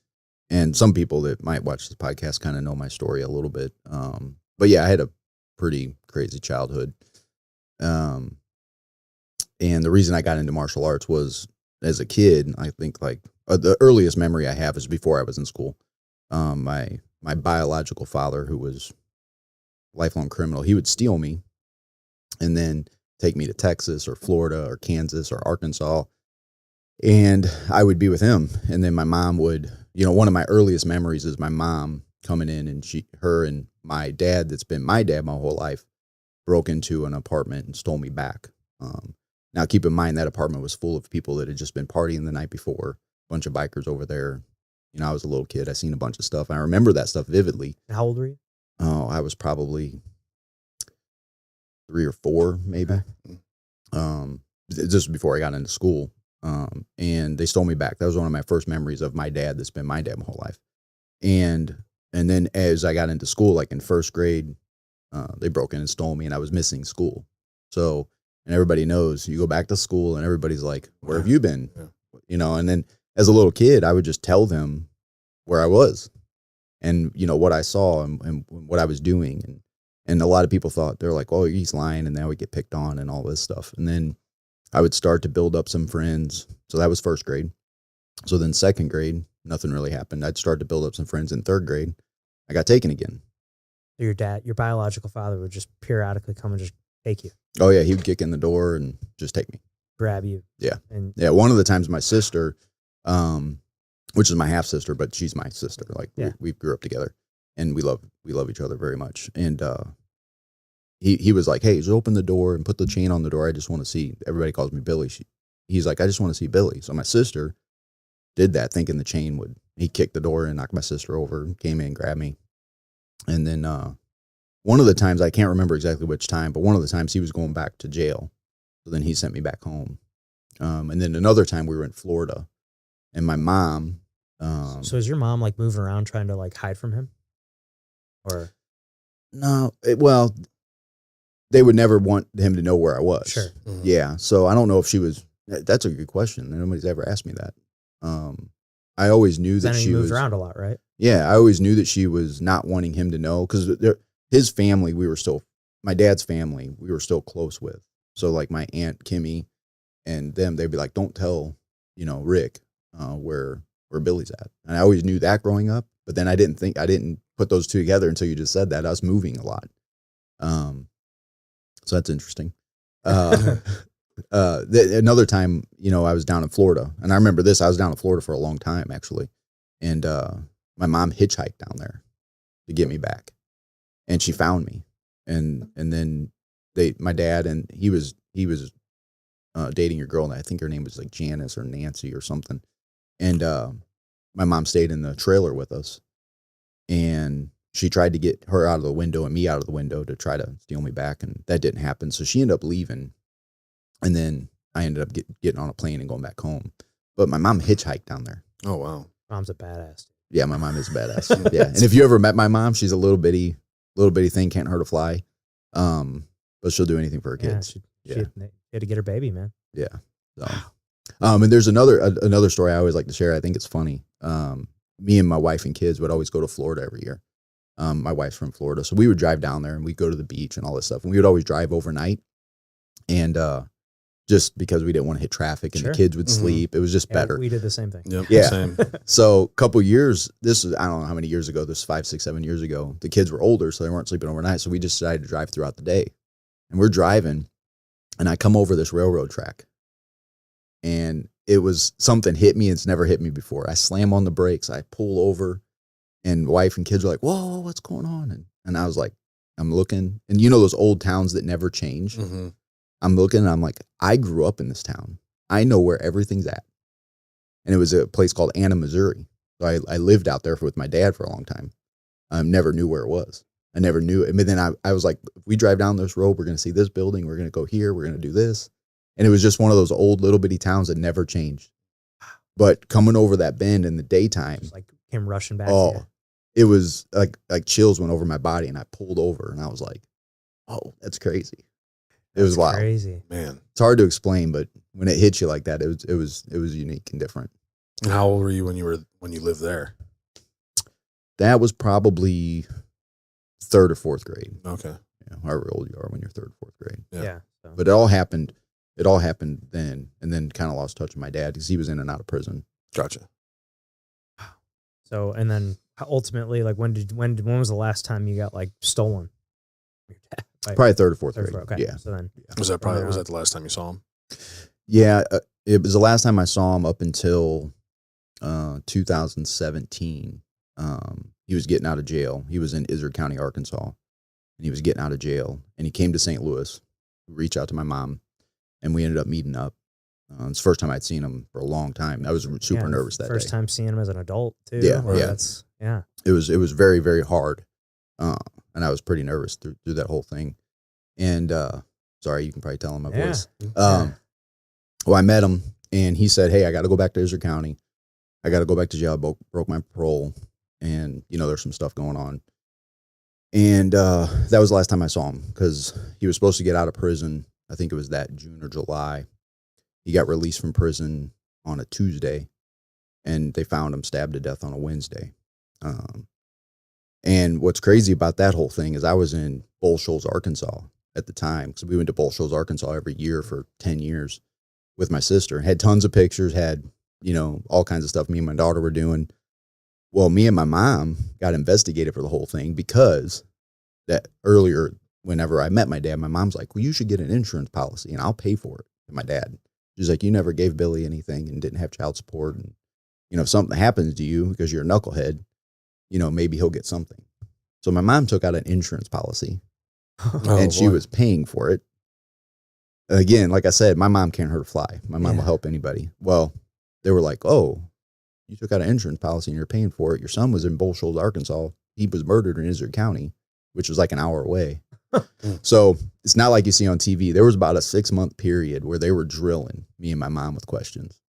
And some people that might watch this podcast kind of know my story a little bit. But yeah, I had a pretty crazy childhood. And the reason I got into martial arts was as a kid, I think the earliest memory I have is before I was in school. My biological father, who was a lifelong criminal, he would steal me and then take me to Texas or Florida or Kansas or Arkansas. And I would be with him. And then my mom would, one of my earliest memories is my mom coming in and her and my dad, that's been my dad my whole life, broke into an apartment and stole me back. Now, keep in mind that apartment was full of people that had just been partying the night before, a bunch of bikers over there. I was a little kid. I seen a bunch of stuff. I remember that stuff vividly. How old were you? Oh, I was probably 3 or 4, maybe. Okay. Just before I got into school. And they stole me back. That was one of my first memories of my dad that's been my dad my whole life. And then as I got into school, like in first grade, they broke in and stole me and I was missing school. So, and everybody knows you go back to school and everybody's like, where have you been? Yeah. And then as a little kid, I would just tell them where I was and, what I saw and what I was doing. And a lot of people thought they're like, oh, he's lying. And now we get picked on and all this stuff. And then I would start to build up some friends. So that was first grade. So then second grade, nothing really happened. I'd start to build up some friends in third grade. I got taken again. Your dad, your biological father would just periodically come and just take you. Oh yeah. He would kick in the door and just take me. Grab you. Yeah. And yeah. One of the times my sister, which is my half sister, but she's my sister. Like we grew up together. and we love each other very much. And he was like, hey, just open the door and put the chain on the door. I just want to see. Everybody calls me Billy. He's like, I just want to see Billy. So my sister did that, thinking the chain would. He kicked the door and knocked my sister over, came in, grabbed me. And then one of the times, I can't remember exactly which time, but one of the times he was going back to jail. So then he sent me back home. And then another time we were in Florida, and my mom. So is your mom like moving around trying to like hide from him? Or No, well, they would never want him to know where I was. Sure. Mhm. Yeah. So I don't know if she was. That's a good question. Nobody's ever asked me that. I always knew that then she he moved was around a lot, right? Yeah, I always knew that she was not wanting him to know, because his family, my dad's family, we were still close with. So like my Aunt Kimmy and them, they'd be like, don't tell, Rick where Billy's at. And I always knew that growing up, but then I didn't put those two together until you just said that. I was moving a lot. So that's interesting. Another time, I was down in Florida, and I remember this. I was down in Florida for a long time, actually, and my mom hitchhiked down there to get me back, and she found me, and then my dad, and he was dating your girl, and I think her name was like Janice or Nancy or something, and my mom stayed in the trailer with us, and she tried to get her out of the window and me out of the window to try to steal me back, and that didn't happen. So she ended up leaving. And then I ended up getting on a plane and going back home. But my mom hitchhiked down there. Oh, wow. Mom's a badass. Yeah, my mom is a badass. Yeah. And if you ever met my mom, she's a little bitty thing, can't hurt a fly. But she'll do anything for her kids. She had to get her baby, man. Yeah. So, and there's another story I always like to share. I think it's funny. Me and my wife and kids would always go to Florida every year. My wife's from Florida. So we would drive down there and we'd go to the beach and all this stuff. And we would always drive overnight. And just because we didn't want to hit traffic and Sure. the kids would sleep. It was just better. We did the same thing. Yep. Yeah. Same. So a couple years, this is, I don't know how many years ago, this 5, 6, 7 years ago, the kids were older, so they weren't sleeping overnight. So we just decided to drive throughout the day. And we're driving, and I come over this railroad track, and it was something hit me. It's never hit me before. I slam on the brakes. I pull over, and wife and kids are like, whoa, what's going on? And I was like, I'm looking, and those old towns that never change. Mm-hmm. I'm looking and I'm like, I grew up in this town. I know where everything's at. And it was a place called Anna, Missouri. So I lived out there with my dad for a long time. I never knew where it was. I never knew it. But then I was like, if we drive down this road, we're going to see this building. We're going to go here. We're going to do this. And it was just one of those old little bitty towns that never changed. But coming over that bend in the daytime. Just like him rushing back. Oh, to you. it was like chills went over my body, and I pulled over and I was like, oh, that's crazy. It was wild. Crazy. Man. It's hard to explain, but when it hits you like that, it was unique and different. And how old were you when you lived there? That was probably 3rd or 4th grade. Okay. However old you are when you're 3rd or 4th grade. Yeah. So. But it all happened then, and then kind of lost touch with my dad because he was in and out of prison. Gotcha. So, and then ultimately, like when was the last time you got like stolen? Probably 3rd or 4th grade. Okay. Yeah. So then Was that the last time you saw him? Yeah. It was the last time I saw him up until 2017. He was getting out of jail. He was in Izard County, Arkansas, and he was getting out of jail. And he came to St. Louis, reached out to my mom, and we ended up meeting up. It's the first time I'd seen him for a long time. I was super nervous that first day. time seeing him as an adult too. Yeah, Or yeah. That's, yeah. It was very, very hard. And I was pretty nervous through that whole thing. And sorry, you can probably tell in my voice. Well, I met him, and he said, hey, I got to go back to Izard County. I got to go back to jail. I broke my parole, and, there's some stuff going on. And that was the last time I saw him because he was supposed to get out of prison. I think it was that June or July. He got released from prison on a Tuesday, and they found him stabbed to death on a Wednesday. And what's crazy about that whole thing is I was in Bull Shoals, Arkansas at the time, because we went to Bull Shoals, Arkansas every year for 10 years with my sister. Had tons of pictures, had, all kinds of stuff me and my daughter were doing. Well, me and my mom got investigated for the whole thing because that earlier, whenever I met my dad, my mom's like, well, you should get an insurance policy and I'll pay for it. And my dad, she's like, you never gave Billy anything and didn't have child support. And, if something happens to you because you're a knucklehead, maybe he'll get something. So my mom took out an insurance policy Oh, and she boy. was paying for it. Again, like I said, my mom can't hurt a fly. My mom Yeah. will help anybody. Well, they were like, oh, you took out an insurance policy and you're paying for it. Your son was in Bull Shoals, Arkansas. He was murdered in Izzard County, which was like an hour away. So it's not like you see on TV. There was about a 6-month period where they were drilling me and my mom with questions.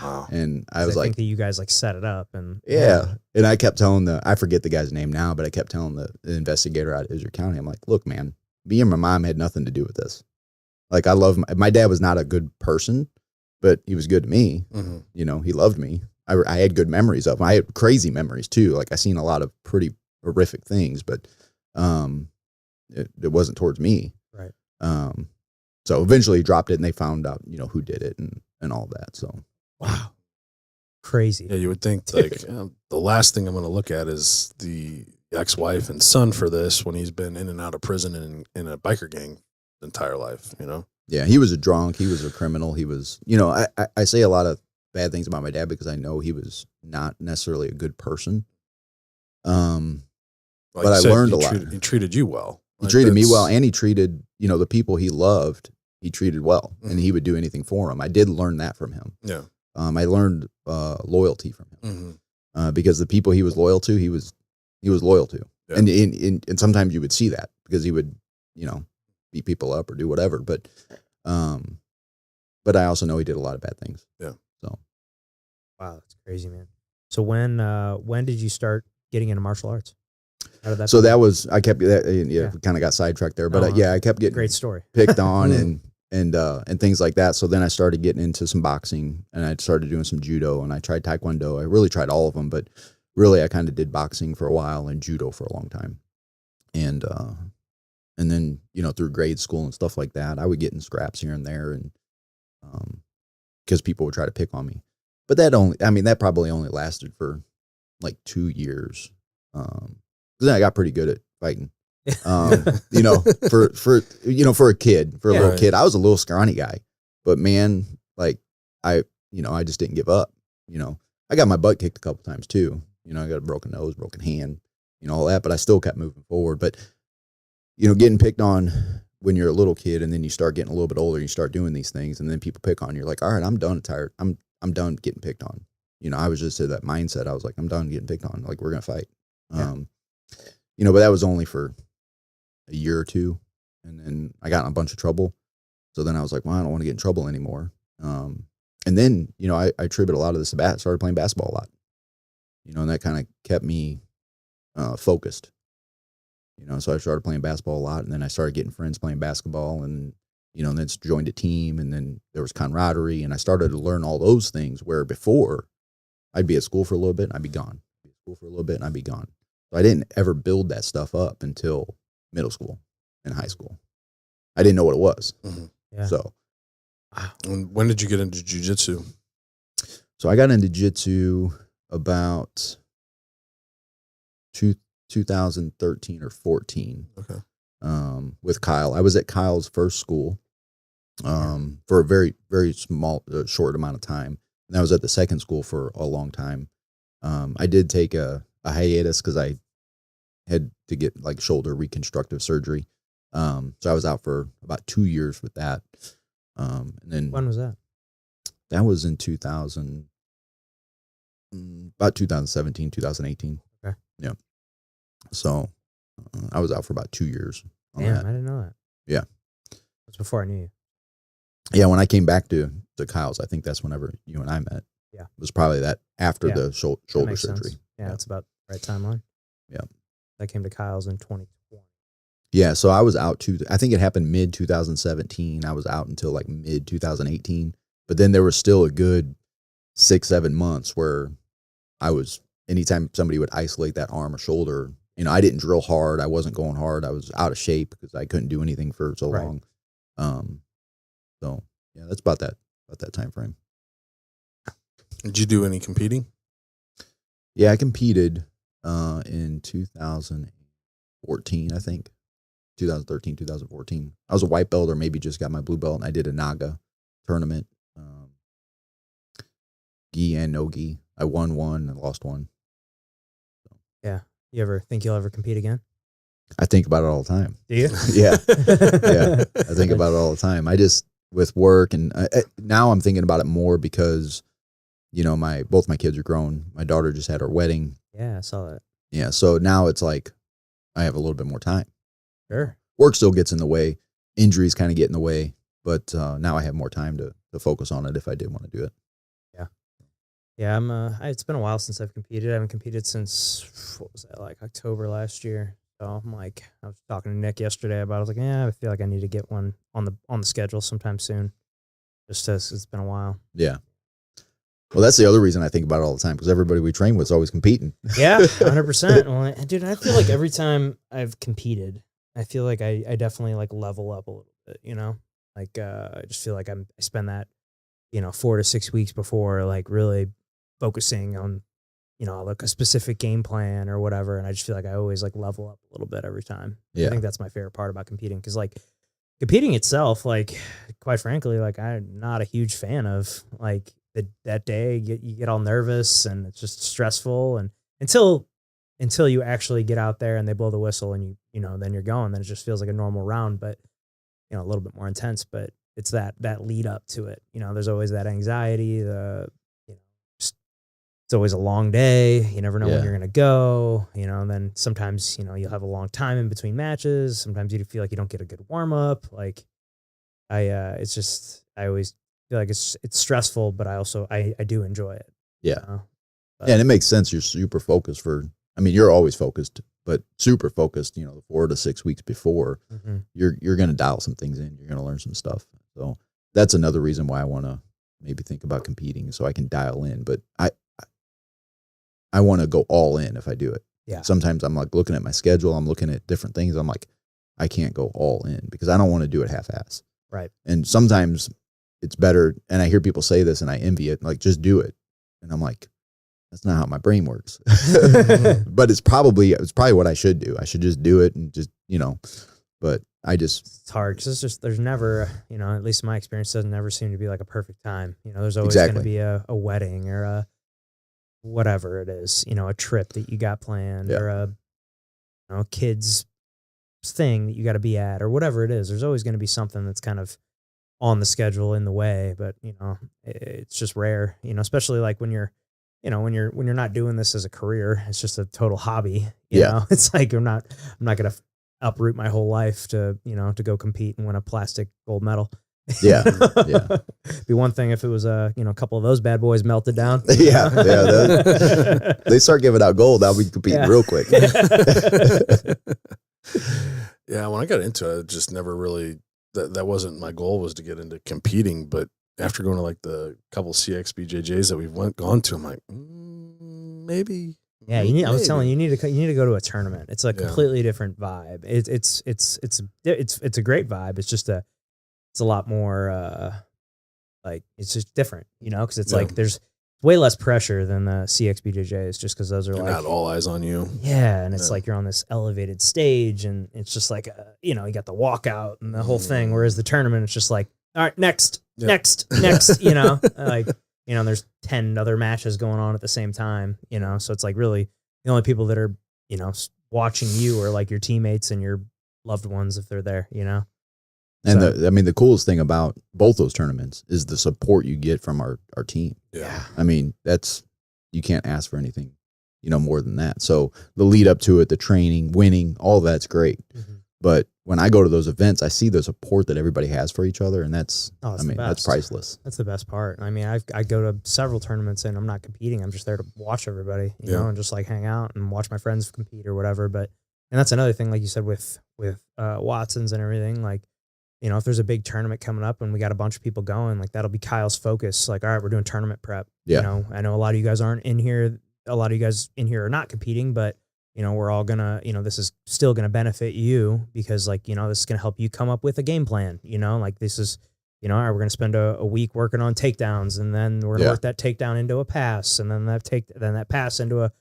Wow. And I was like, think that you guys like set it up and yeah. And I kept telling I forget the guy's name now, but I kept telling the investigator out of Izzard County, I'm like, look, man, me and my mom had nothing to do with this. Like, I love my dad was not a good person, but he was good to me. Mm-hmm. You know, he loved me. I had good memories of him. I had crazy memories too. Like, I seen a lot of pretty horrific things, but it wasn't towards me. Right. So eventually he dropped it and they found out, you know, who did it and all that. So, wow, crazy. Yeah, you would think like the last thing I'm going to look at is the ex-wife and son for this when he's been in and out of prison and in a biker gang his entire life, you know? yeah, he was a drunk. He was a criminal. He was, you know, I say a lot of bad things about my dad because I know he was not necessarily a good person. Like But you I said, learned a lot. He treated you well. He Like, treated me that's- well, and he treated, you know, the people he loved, he treated well, and he would do anything for them. I did learn that from him. Yeah. I learned loyalty from him Mm-hmm. because the people he was loyal to, he was loyal to, Yeah. and sometimes you would see that because he would, you know, beat people up or do whatever. But I also know he did a lot of bad things. Yeah. So Wow, that's crazy, man. So when did you start getting into martial arts? How did that? so begin? that was I kept that. Yeah, Yeah. kind of got sidetracked there, but No, yeah, I kept getting great story. picked on and things like that. So then I started getting into some boxing and I started doing some judo and I tried taekwondo. I really tried all of them, but really I kind of did boxing for a while and judo for a long time. And then, you know, through grade school and stuff like that, I would get in scraps here and there and because people would try to pick on me. But that probably only lasted for like 2 years. Then I got pretty good at fighting. You know, for a kid, for a little Right. kid, I was a little scrawny guy, but man, like I just didn't give up. You know, I got my butt kicked a couple times too. You know, I got a broken nose, broken hand, you know, all that, but I still kept moving forward. But, you know, getting picked on when you're a little kid and then you start getting a little bit older, and you start doing these things and then people pick on you. You're like, all right, I'm done. Tired. I'm done getting picked on. You know, I was just at that mindset. I was like, I'm done getting picked on. Like, we're going to fight. Yeah. You know, but that was only for a year or two. And then I got in a bunch of trouble. So then I was like, well, I don't want to get in trouble anymore. And then, you know, I attribute a lot of this to started playing basketball a lot, you know, and that kind of kept me focused, you know, so I started playing basketball a lot and then I started getting friends playing basketball and, you know, and then joined a team and then there was camaraderie and I started to learn all those things where before I'd be at school for a little bit and I'd be gone. Be at school for a little bit and I'd be gone. So I didn't ever build that stuff up until middle school and high school. I didn't know what it was. Mm-hmm. Yeah. So, And when did you get into jiu-jitsu? so I got into jiu-jitsu about 2013 or 14. Okay. With Kyle. I was at Kyle's first school for a very, very small, short amount of time. And I was at the second school for a long time. I did take a hiatus because I had to get like shoulder reconstructive surgery. So I was out for about 2 years with that. And then When was that? that was in about 2017, 2018. Okay. Yeah. So I was out for about 2 years. On Damn, that. I didn't know that. Yeah. That's before I knew you. Yeah. When I came back to Kyle's, I think that's whenever you and I met. Yeah. It was probably that after Yeah. the That shoulder makes surgery. sense. Yeah, that's about the right timeline. Yeah. I came to Kyle's in 2020. Yeah. So I was out I think it happened mid 2017. I was out until like mid 2018. But then there was still a good 6-7 months where I was, anytime somebody would isolate that arm or shoulder, you know, I didn't drill hard. I wasn't going hard. I was out of shape because I couldn't do anything for so Right. long. So yeah, that's about that time frame. Did you do any competing? Yeah, I competed in 2014, I think. 2013, 2014. I was a white belt or maybe just got my blue belt, and I did a Naga tournament. Gi and no gi. I won one and lost one. Yeah. You ever think you'll ever compete again? I think about it all the time. Do you? Yeah. Yeah. I think about it all the time. I just, with work, and now I'm thinking about it more because, you know, both my kids are grown. My daughter just had her wedding. Yeah, I saw that. Yeah. So now it's like I have a little bit more time. Sure. Work still gets in the way. Injuries kind of get in the way. But now I have more time to focus on it if I did want to do it. Yeah, it's been a while since I've competed. I haven't competed since, what was that, like October last year. So I'm like, I was talking to Nick yesterday about it. I was like, yeah, I feel like I need to get one on the schedule sometime soon. Just as it's been a while. Yeah. Well, that's the other reason I think about it all the time, because everybody we train with is always competing. Yeah, 100%. Well, dude, I feel like every time I've competed, I feel like I definitely like level up a little bit, you know? Like, I just feel like I spend that, 4 to 6 weeks before, like, really focusing on, like a specific game plan or whatever. And I just feel like I always like level up a little bit every time. Yeah. I think that's my favorite part about competing. Cause like competing itself, like quite frankly, like I'm not a huge fan of like that day you get all nervous and it's just stressful. And until you actually get out there and they blow the whistle and then you're going, then it just feels like a normal round, but a little bit more intense, but it's that lead up to it. There's always that anxiety, it's always a long day. You never know when you're going to go, and then sometimes, you'll have a long time in between matches. Sometimes you feel like you don't get a good warm up. Like I always feel like it's stressful, but I do enjoy it. Yeah. Yeah. And it makes sense. You're super focused you're always focused, but super focused, the 4 to 6 weeks before you're going to dial some things in. You're going to learn some stuff. So that's another reason why I want to maybe think about competing so I can dial in, but I want to go all in if I do it. Yeah. Sometimes I'm like looking at my schedule. I'm looking at different things. I'm like, I can't go all in because I don't want to do it half-ass. Right. And sometimes it's better. And I hear people say this and I envy it. Like, just do it. And I'm like, that's not how my brain works. But it's probably what I should do. I should just do it and just, but it's hard because there's never, at least in my experience, doesn't never seem to be like a perfect time. There's always going to be a wedding or a whatever it is, a trip that you got planned or a kid's thing that you got to be at or whatever it is. There's always going to be something that's kind of on the schedule in the way, but it's just rare, especially like when you're not doing this as a career, it's just a total hobby. You know, it's like I'm not going to uproot my whole life to go compete and win a plastic gold medal. Yeah. Be one thing if it was a couple of those bad boys melted down. Yeah. They start giving out gold, I'll be competing real quick. Yeah, when I got into it, I just never really that wasn't my goal, was to get into competing. But after going to like the couple CX BJJs that we've gone to, I'm like, maybe. Yeah, I was telling you, you need to go to a tournament. It's a completely different vibe. It's a great vibe. It's just it's a lot more like it's just different, because it's like there's way less pressure than the CX BJJs, just because those are They're like not all eyes on you. Yeah, and it's like you're on this elevated stage, and it's just like you got the walkout and the whole thing. Whereas the tournament, it's just like, all right, next, like there's 10 other matches going on at the same time, so it's like really the only people that are watching you are like your teammates and your loved ones if they're there, And the coolest thing about both those tournaments is the support you get from our team. Yeah. You can't ask for anything, more than that. So the lead up to it, the training, winning, all that's great. Mm-hmm. But when I go to those events, I see the support that everybody has for each other. And that's priceless. That's the best part. I go to several tournaments and I'm not competing. I'm just there to watch everybody, you know, and just like hang out and watch my friends compete or whatever. And that's another thing, like you said, with Watson's and everything, like, if there's a big tournament coming up and we got a bunch of people going, like that'll be Kyle's focus. Like, all right, we're doing tournament prep. Yeah. I know a lot of you guys aren't in here. A lot of you guys in here are not competing, but we're all gonna, this is still gonna benefit you because like, this is gonna help you come up with a game plan, like this is, all right, we're gonna spend a week working on takedowns and then we're gonna work that takedown into a pass and then that pass into a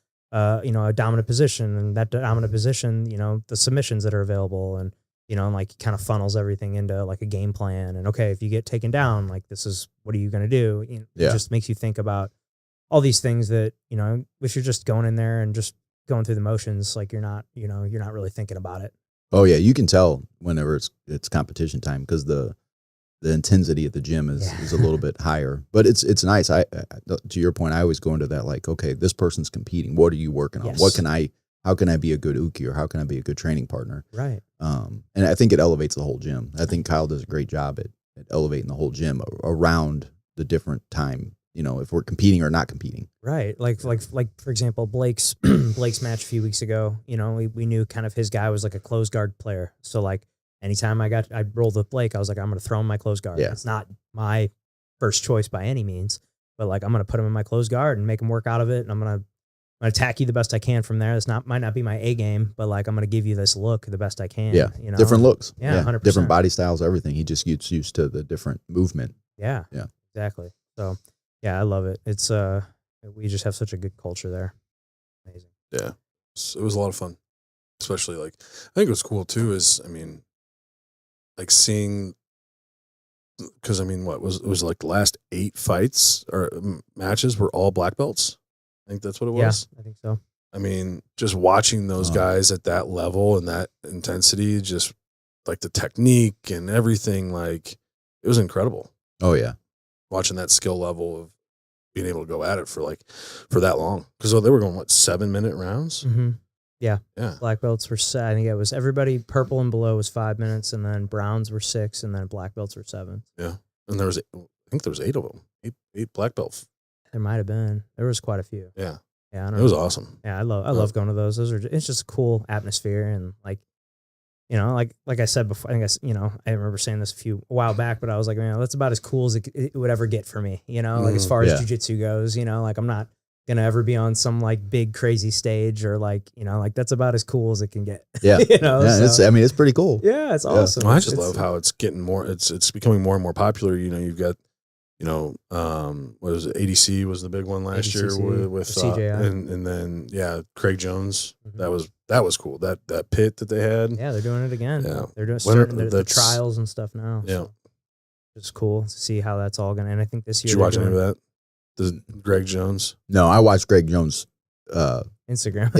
dominant position and that dominant position, the submissions that are available and, and like kind of funnels everything into like a game plan. And okay, if you get taken down, like this is, what are you going to do? It just makes you think about all these things that, if you're just going in there and just going through the motions. Like you're not really thinking about it. Oh yeah, you can tell whenever it's competition time because the intensity at the gym is a little bit higher. But it's nice. I to your point, I always go into that like, okay, this person's competing. What are you working on? Yes. How can I be a good uki or how can I be a good training partner? Right. And I think it elevates the whole gym. I think Kyle does a great job at elevating the whole gym around the different time. If we're competing or not competing. Right. Like for example, Blake's match a few weeks ago, we knew kind of his guy was like a closed guard player. So like anytime I rolled with Blake, I was like, I'm going to throw him my closed guard. Yeah. It's not my first choice by any means, but like, I'm going to put him in my closed guard and make him work out of it. And I'm going to attack you the best I can from there. Might not be my A game, but like, I'm going to give you this look the best I can. Yeah. Different looks. Yeah. 100%. Different body styles, everything. He just gets used to the different movement. Yeah. Yeah. Exactly. So yeah, I love it. It's we just have such a good culture there. Amazing. Yeah, it was a lot of fun. Especially like I think what's cool too is like seeing because what was like the last 8 fights or matches were all black belts. I think that's what it was. Yeah, I think so. Just watching those guys at that level and that intensity, just like the technique and everything, like it was incredible. Oh yeah. Watching that skill level of being able to go at it for that long. Because they were going, 7-minute rounds? Mm-hmm. Yeah. Yeah. Black belts were, I think it was everybody purple and below was 5 minutes, and then browns were 6, and then black belts were 7. Yeah. And I think there was 8 of them. 8 black belts. There might have been. There was quite a few. Yeah. Yeah. I don't It was know. awesome. Yeah. I love going to those. It's just a cool atmosphere. And like, like I said before, I remember saying this a while back, but I was like, man, that's about as cool as it would ever get for me, like as far as jiu-jitsu goes, like I'm not going to ever be on some like big crazy stage or like, like that's about as cool as it can get. Yeah. So, it's pretty cool. Yeah. It's awesome. Well, I just love how it's getting more, it's becoming more and more popular. You've got, what was it? ADC was the big one last year with CJI. And then, Craig Jones. Mm-hmm. That was cool. That pit that they had. Yeah, they're doing it again. Yeah. They're doing the trials and stuff now. Yeah. So it's cool to see how that's all going to, and I think this year. Did you watch any of that? Greg Jones? No, I watched Greg Jones' Instagram.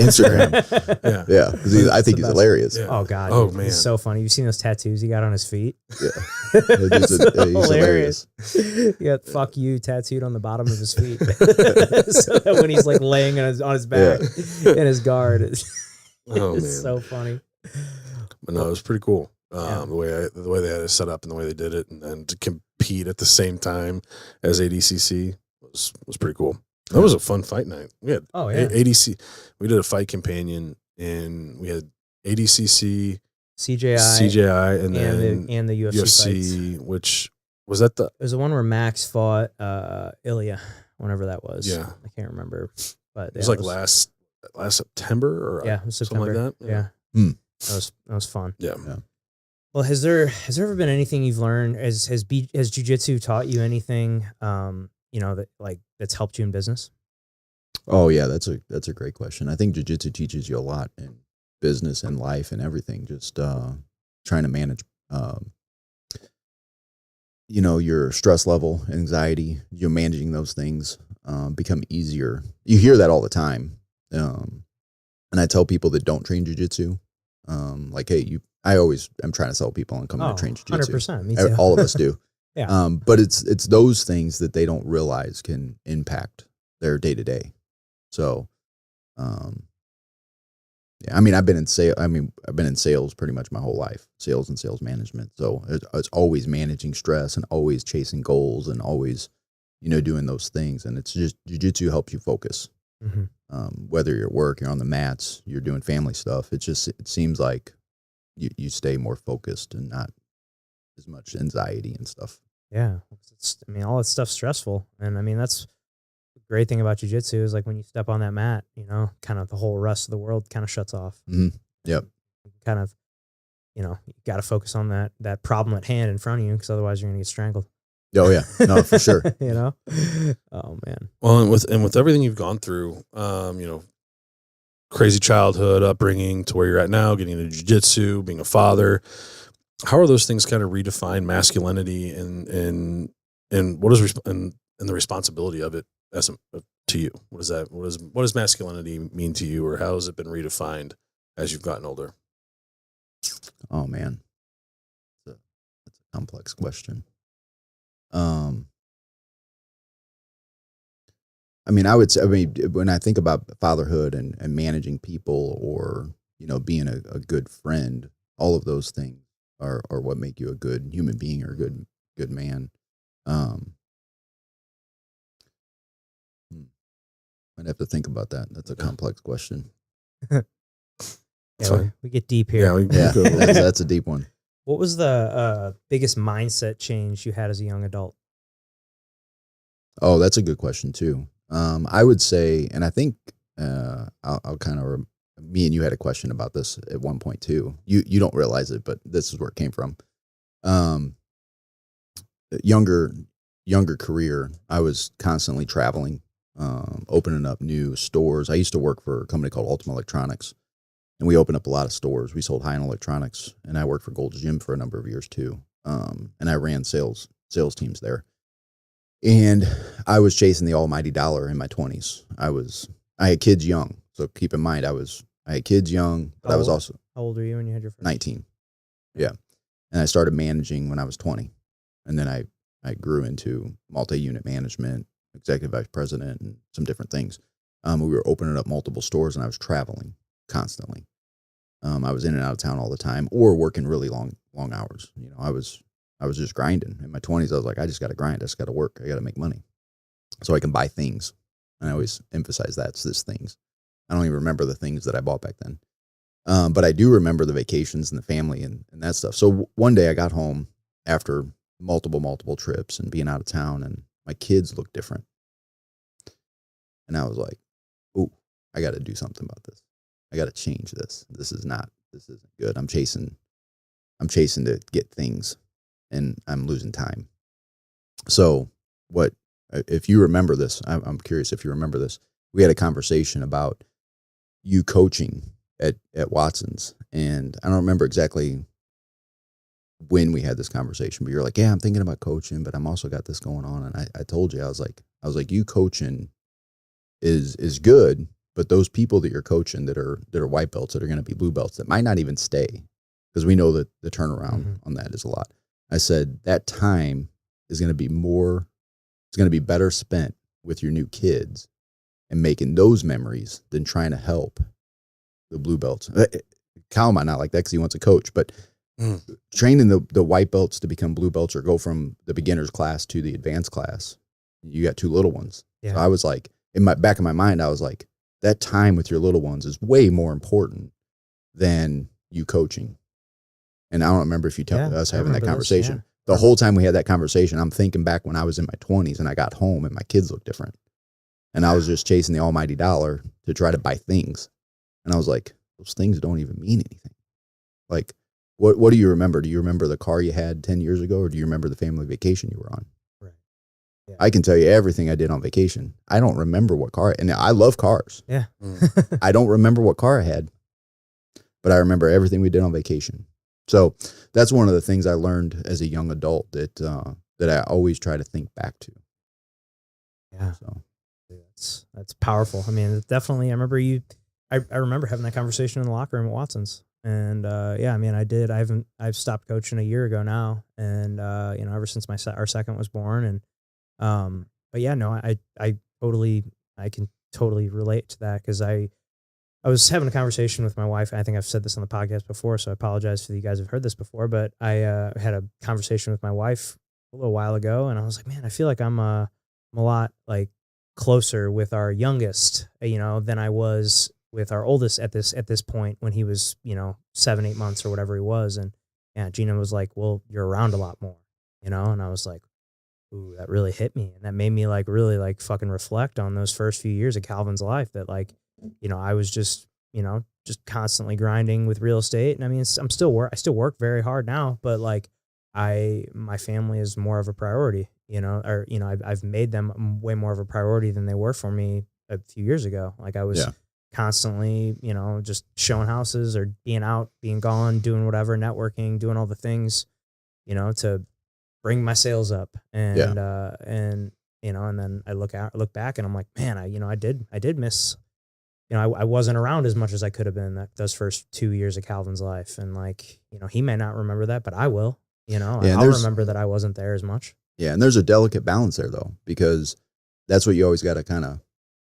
Yeah. Because I think he's hilarious. Yeah. Oh God. Oh man. He's so funny. You've seen those tattoos he got on his feet? Yeah. He's hilarious. He got "fuck you" tattooed on the bottom of his feet. So that when he's like laying on his back in his guard, it's so funny. But no, it was pretty cool. The way they had it set up and the way they did it, and then to compete at the same time as ADCC was pretty cool. That was a fun fight night. We had ADC. We did a fight companion, and we had ADCC, CJI, and then the UFC fights. Which was that It was the one where Max fought Ilya, whenever that was. Yeah, I can't remember, but it was like last September or it was something September. like that. Yeah. That was fun. Yeah. Well, has there ever been anything you've learned? Has jiu-jitsu taught you anything? That's helped you in business? Oh yeah, that's a great question. I think jiu-jitsu teaches you a lot in business and life and everything. Just trying to manage, your stress level, anxiety. You're managing those things become easier. You hear that all the time, and I tell people that don't train jiu-jitsu, like, hey, I'm trying to sell people on coming to train jiu-jitsu. 100%. Me too. All of us do. Yeah. But it's those things that they don't realize can impact their day to day. So, I've been in sales pretty much my whole life, sales and sales management. So it's always managing stress and always chasing goals and always, doing those things. And it's just jiu-jitsu helps you focus. Mm-hmm. Whether you're at work, you're on the mats, you're doing family stuff. It seems like you stay more focused and not as much anxiety and stuff. Yeah. All that stuff's stressful. And that's the great thing about jiu-jitsu is like when you step on that mat, kind of the whole rest of the world kind of shuts off. Mm-hmm. Yep. Kind of, you got to focus on that problem at hand in front of you, because otherwise you're going to get strangled. Oh yeah. No, for sure. Oh man. Well, and with everything you've gone through, crazy childhood upbringing to where you're at now, getting into jiu-jitsu, being a father, how are those things kind of redefine masculinity and what is and the responsibility of it as to you? What does masculinity mean to you, or how has it been redefined as you've gotten older? Oh man, that's a complex question. I mean, when I think about fatherhood and managing people, or, being a good friend, all of those things are what make you a good human being or a good man. I'd have to think about that. That's a complex question. Yeah, we get deep here. Yeah, that's a deep one. What was the biggest mindset change you had as a young adult? Oh, that's a good question too. I would say, and I think I'll kind of, me and you had a question about this at one point too. You don't realize it, but this is where it came from. Younger career, I was constantly traveling, opening up new stores. I used to work for a company called Ultimate Electronics, and we opened up a lot of stores. We sold high-end electronics, and I worked for Gold's Gym for a number of years too. And I ran sales teams there. And I was chasing the almighty dollar in my 20s. I had kids young. So keep in mind, I had kids young, but I was also. How old were you when you had your first? 19. Yeah. And I started managing when I was 20. And then I grew into multi-unit management, executive vice president, and some different things. We were opening up multiple stores, and I was traveling constantly. I was in and out of town all the time, or working really long hours. I was just grinding. In my 20s, I was like, I just got to grind. I just got to work. I got to make money so I can buy things. And I always emphasize that. It's this things. I don't even remember the things that I bought back then. But I do remember the vacations and the family and that stuff. So one day I got home after multiple trips and being out of town, and my kids looked different. And I was like, ooh, I got to do something about this. I got to change this. This isn't good. I'm chasing to get things, and I'm losing time. So if you remember this, I'm curious if you remember this, we had a conversation about you coaching at Watson's, and I don't remember exactly when we had this conversation, but you're like, yeah, I'm thinking about coaching, but I'm also got this going on. And I told you, I was like, you coaching is good, but those people that you're coaching that are white belts, that are going to be blue belts, that might not even stay, because we know that the turnaround on that is a lot. I said that time is going to be it's going to be better spent with your new kids and making those memories than trying to help the blue belts. Kyle might not like that because he wants a coach, but training the white belts to become blue belts or go from the beginner's class to the advanced class, you got two little ones. Yeah. So I was like, in my back of my mind, I was like, that time with your little ones is way more important than you coaching. And I don't remember if you tell us having that conversation. This, yeah. The whole time we had that conversation, I'm thinking back when I was in my 20s and I got home and my kids looked different. And I was just chasing the almighty dollar to try to buy things. And I was like, those things don't even mean anything. Like, what do you remember? Do you remember the car you had 10 years ago, or do you remember the family vacation you were on? Right. Yeah. I can tell you everything I did on vacation. I don't remember what car, and I love cars. Yeah. I don't remember what car I had, but I remember everything we did on vacation. So that's one of the things I learned as a young adult that I always try to think back to. Yeah. So that's powerful. I mean, definitely. I remember I remember having that conversation in the locker room at Watson's. And, I mean, I did. I've stopped coaching a year ago now. And, ever since our second was born. And, but yeah, no, I can totally relate to that. Cause I was having a conversation with my wife. I think I've said this on the podcast before, so I apologize for you guys who've heard this before, but I, had a conversation with my wife a little while ago, and I was like, man, I feel like I'm a lot like closer with our youngest, than I was with our oldest at this point when he was, 7-8 months or whatever he was. And yeah, Gina was like, well, you're around a lot more, and I was like, ooh, that really hit me. And that made me like really like fucking reflect on those first few years of Calvin's life, that like, I was just constantly grinding with real estate. And I mean, I still work very hard now, but like my family is more of a priority, I've made them way more of a priority than they were for me a few years ago. Like I was constantly, just showing houses or being out, being gone, doing whatever, networking, doing all the things, to bring my sales up. And, and you know, and then I look back and I'm like, man, I did miss, you know, I wasn't around as much as I could have been those first 2 years of Calvin's life. And like, you know, he may not remember that, but I will, you know, Yeah, I'll remember that I wasn't there as much. Yeah. And there's a delicate balance there though, because that's what you always got to kind of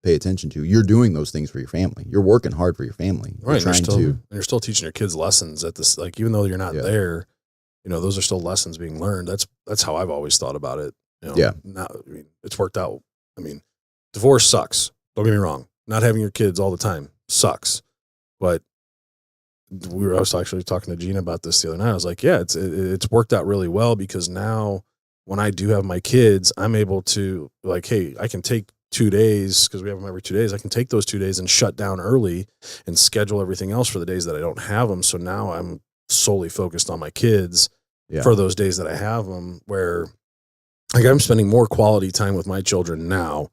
pay attention to. You're doing those things for your family. You're working hard for your family. Right. You're still teaching your kids lessons at this, like, even though you're not there, you know, those are still lessons being learned. That's how I've always thought about it. You know, I mean, it's worked out. I mean, divorce sucks. Don't get me wrong. Not having your kids all the time sucks. But I was actually talking to Gina about this the other night. I was like, yeah, it's worked out really well, because now when I do have my kids, I'm able to, like, hey, I can take 2 days, because we have them every 2 days. I can take those 2 days and shut down early and schedule everything else for the days that I don't have them. So now I'm solely focused on my kids for those days that I have them, where like I'm spending more quality time with my children now,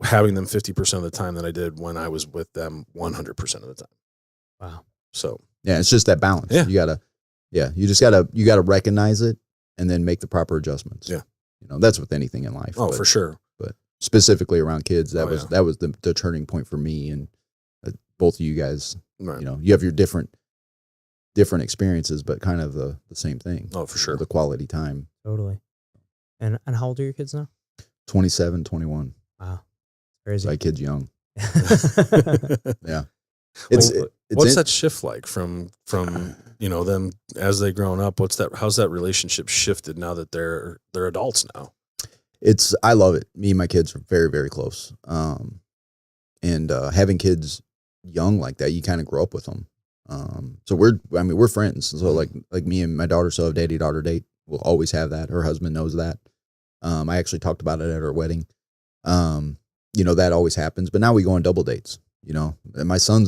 having them 50% of the time than I did when I was with them 100% of the time. Wow. So yeah, it's just that balance. Yeah. You gotta recognize it and then make the proper adjustments. Yeah. You know, that's with anything in life. Oh, for sure. But specifically around kids, that was the turning point for me, and both of you guys, right. You know, you have your different experiences, but kind of the same thing. Oh, for sure. The quality time. Totally. And how old are your kids now? 27, 21. Wow. Crazy. So I kids young. Yeah. What's that shift like from you know, them as they grown up? How's that relationship shifted now that they're adults now? I love it. Me and my kids are very, very close. And having kids young like that, you kind of grow up with them. So we're friends. So like me and my daughter still have daddy-daughter date. We'll always have that. Her husband knows that. I actually talked about it at our wedding. You know, that always happens, but now we go on double dates, you know, and my son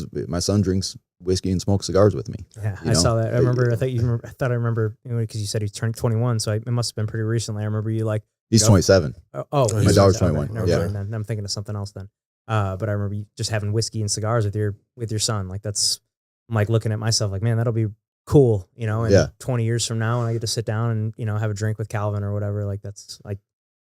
drinks whiskey and smokes cigars with me. Yeah. I saw that. I remember, you know, cause you said he's turning 21. So it must've been pretty recently. I remember you like, he's 27. My daughter's 21. Never mind, then. I'm thinking of something else then. But I remember you just having whiskey and cigars with your son. Like I'm like looking at myself like, man, that'll be cool. You know, and 20 years from now when I get to sit down and, you know, have a drink with Calvin or whatever, like that's like,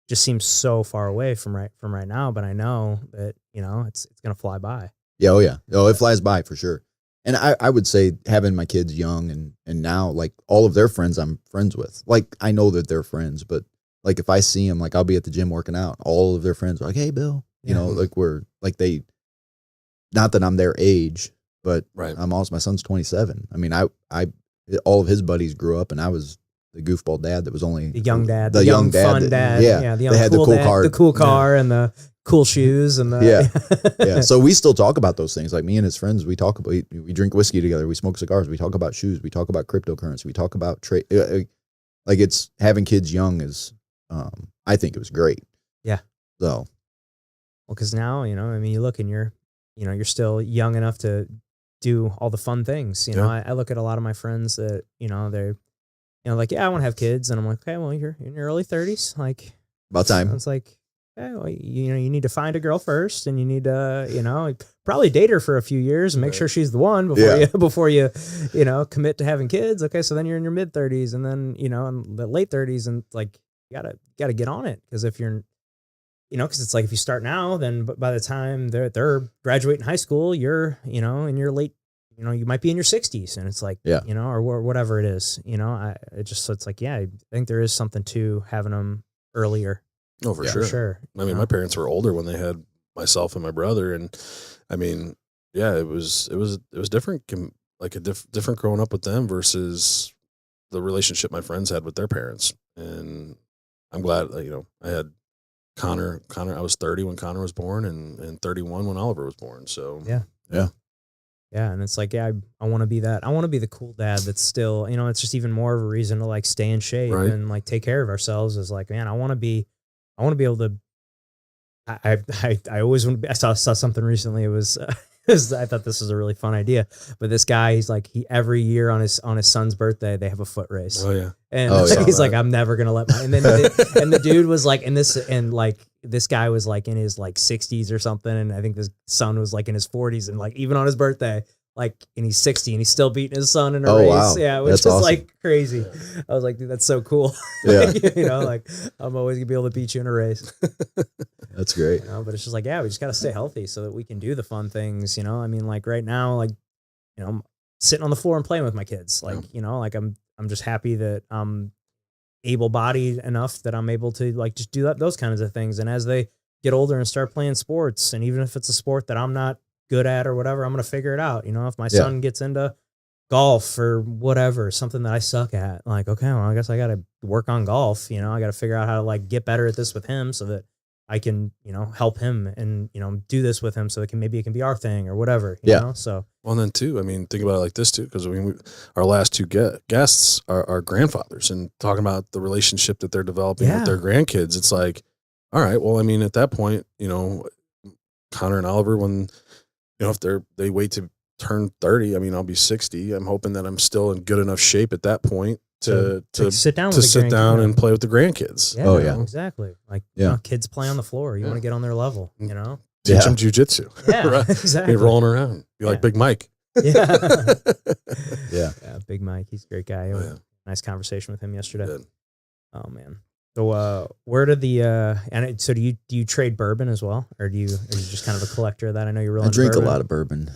just seems so far away from right now, but I know that, you know, it's going to fly by. Yeah. Oh yeah. Oh, it flies by for sure. And I would say having my kids young and now like all of their friends I'm friends with, like I know that they're friends, but like if I see them, like I'll be at the gym working out, all of their friends are like, hey Bill, you know, like we're like not that I'm their age, but I'm also, my son's 27. I mean, I all of his buddies grew up and I was the goofball dad that was only the young dad, the young dad, fun dad. Yeah. The young they had cool the cool dad, car, the cool car and the cool shoes and the, yeah. So we still talk about those things. Like me and his friends, we talk about, we drink whiskey together. We smoke cigars. We talk about shoes. We talk about cryptocurrency. We talk about trade. Like it's having kids young is, I think it was great. Yeah. So, well, cause now, you know, I mean, you look and you're still young enough to do all the fun things. You know, I look at a lot of my friends that, you know, they're, you know, like, yeah, I want to have kids. And I'm like, okay, well, you're in your early 30s. Like, about time. It's like, okay, well, you know, you need to find a girl first and you need to, you know, probably date her for a few years and make sure she's the one before you, you know, commit to having kids. Okay. So then you're in your mid 30s and then, you know, in the late 30s and like, you gotta get on it. Cause if you're, you know, cause it's like, if you start now, then by the time they're graduating high school, you're, you know, in your late, you know, you might be in your 60s and it's like, you know, or whatever it is, you know, it's like, yeah, I think there is something to having them earlier. Oh, for sure. I mean, my parents were older when they had myself and my brother. And I mean, yeah, it was different, like different growing up with them versus the relationship my friends had with their parents. And I'm glad, you know, I had Connor, I was 30 when Connor was born and 31 when Oliver was born. So yeah. And it's like, yeah, I want to be that. I want to be the cool dad that's still, you know, it's just even more of a reason to like stay in shape and like take care of ourselves is like, man, I want to be able to, I always want to be, I saw something recently. It was, I thought this was a really fun idea, but this guy, he's like, every year on his son's birthday, they have a foot race. Oh yeah. And he's like, I'm never going to let and then, and the dude was like, this guy was like in his like 60s or something. And I think this son was like in his 40s and like, even on his birthday, and he's 60 and he's still beating his son in a Oh, race. wow. Yeah, which That's is awesome. like crazy. I was like, dude, that's so cool. Yeah. Like I'm always gonna be able to beat you in a race. That's great. But it's just like, yeah, we just got to stay healthy so that we can do the fun things. I mean, like right now, like, I'm sitting on the floor and playing with my kids. Like, like I'm just happy that I'm able-bodied enough that I'm able to like just do those kinds of things. And as they get older and start playing sports, and even if it's a sport that I'm not good at or whatever, I'm going to figure it out. If my son gets into golf or whatever, something that I suck at, like, okay, well, I guess I got to work on golf. I got to figure out how to like get better at this with him so that I can, help him and, do this with him so it can be our thing or whatever, you know? So, well, and then too, I mean, think about it like this too, because our last two guests are grandfathers, and talking about the relationship that they're developing with their grandkids. It's like, all right, well, I mean, at that point, Connor and Oliver, when, if they wait to turn 30, I mean, I'll be 60. I'm hoping that I'm still in good enough shape at that point to sit down and play with the grandkids. Yeah, oh yeah, exactly. Like, kids play on the floor. You want to get on their level, Teach them jujitsu. Yeah, right? exactly. Be rolling around. Be like Big Mike. Yeah. yeah. Big Mike. He's a great guy. Nice conversation with him yesterday. Good. Oh man. So where did so do you trade bourbon as well, or are you just kind of a collector of that? I know you're really I drink a lot of bourbon.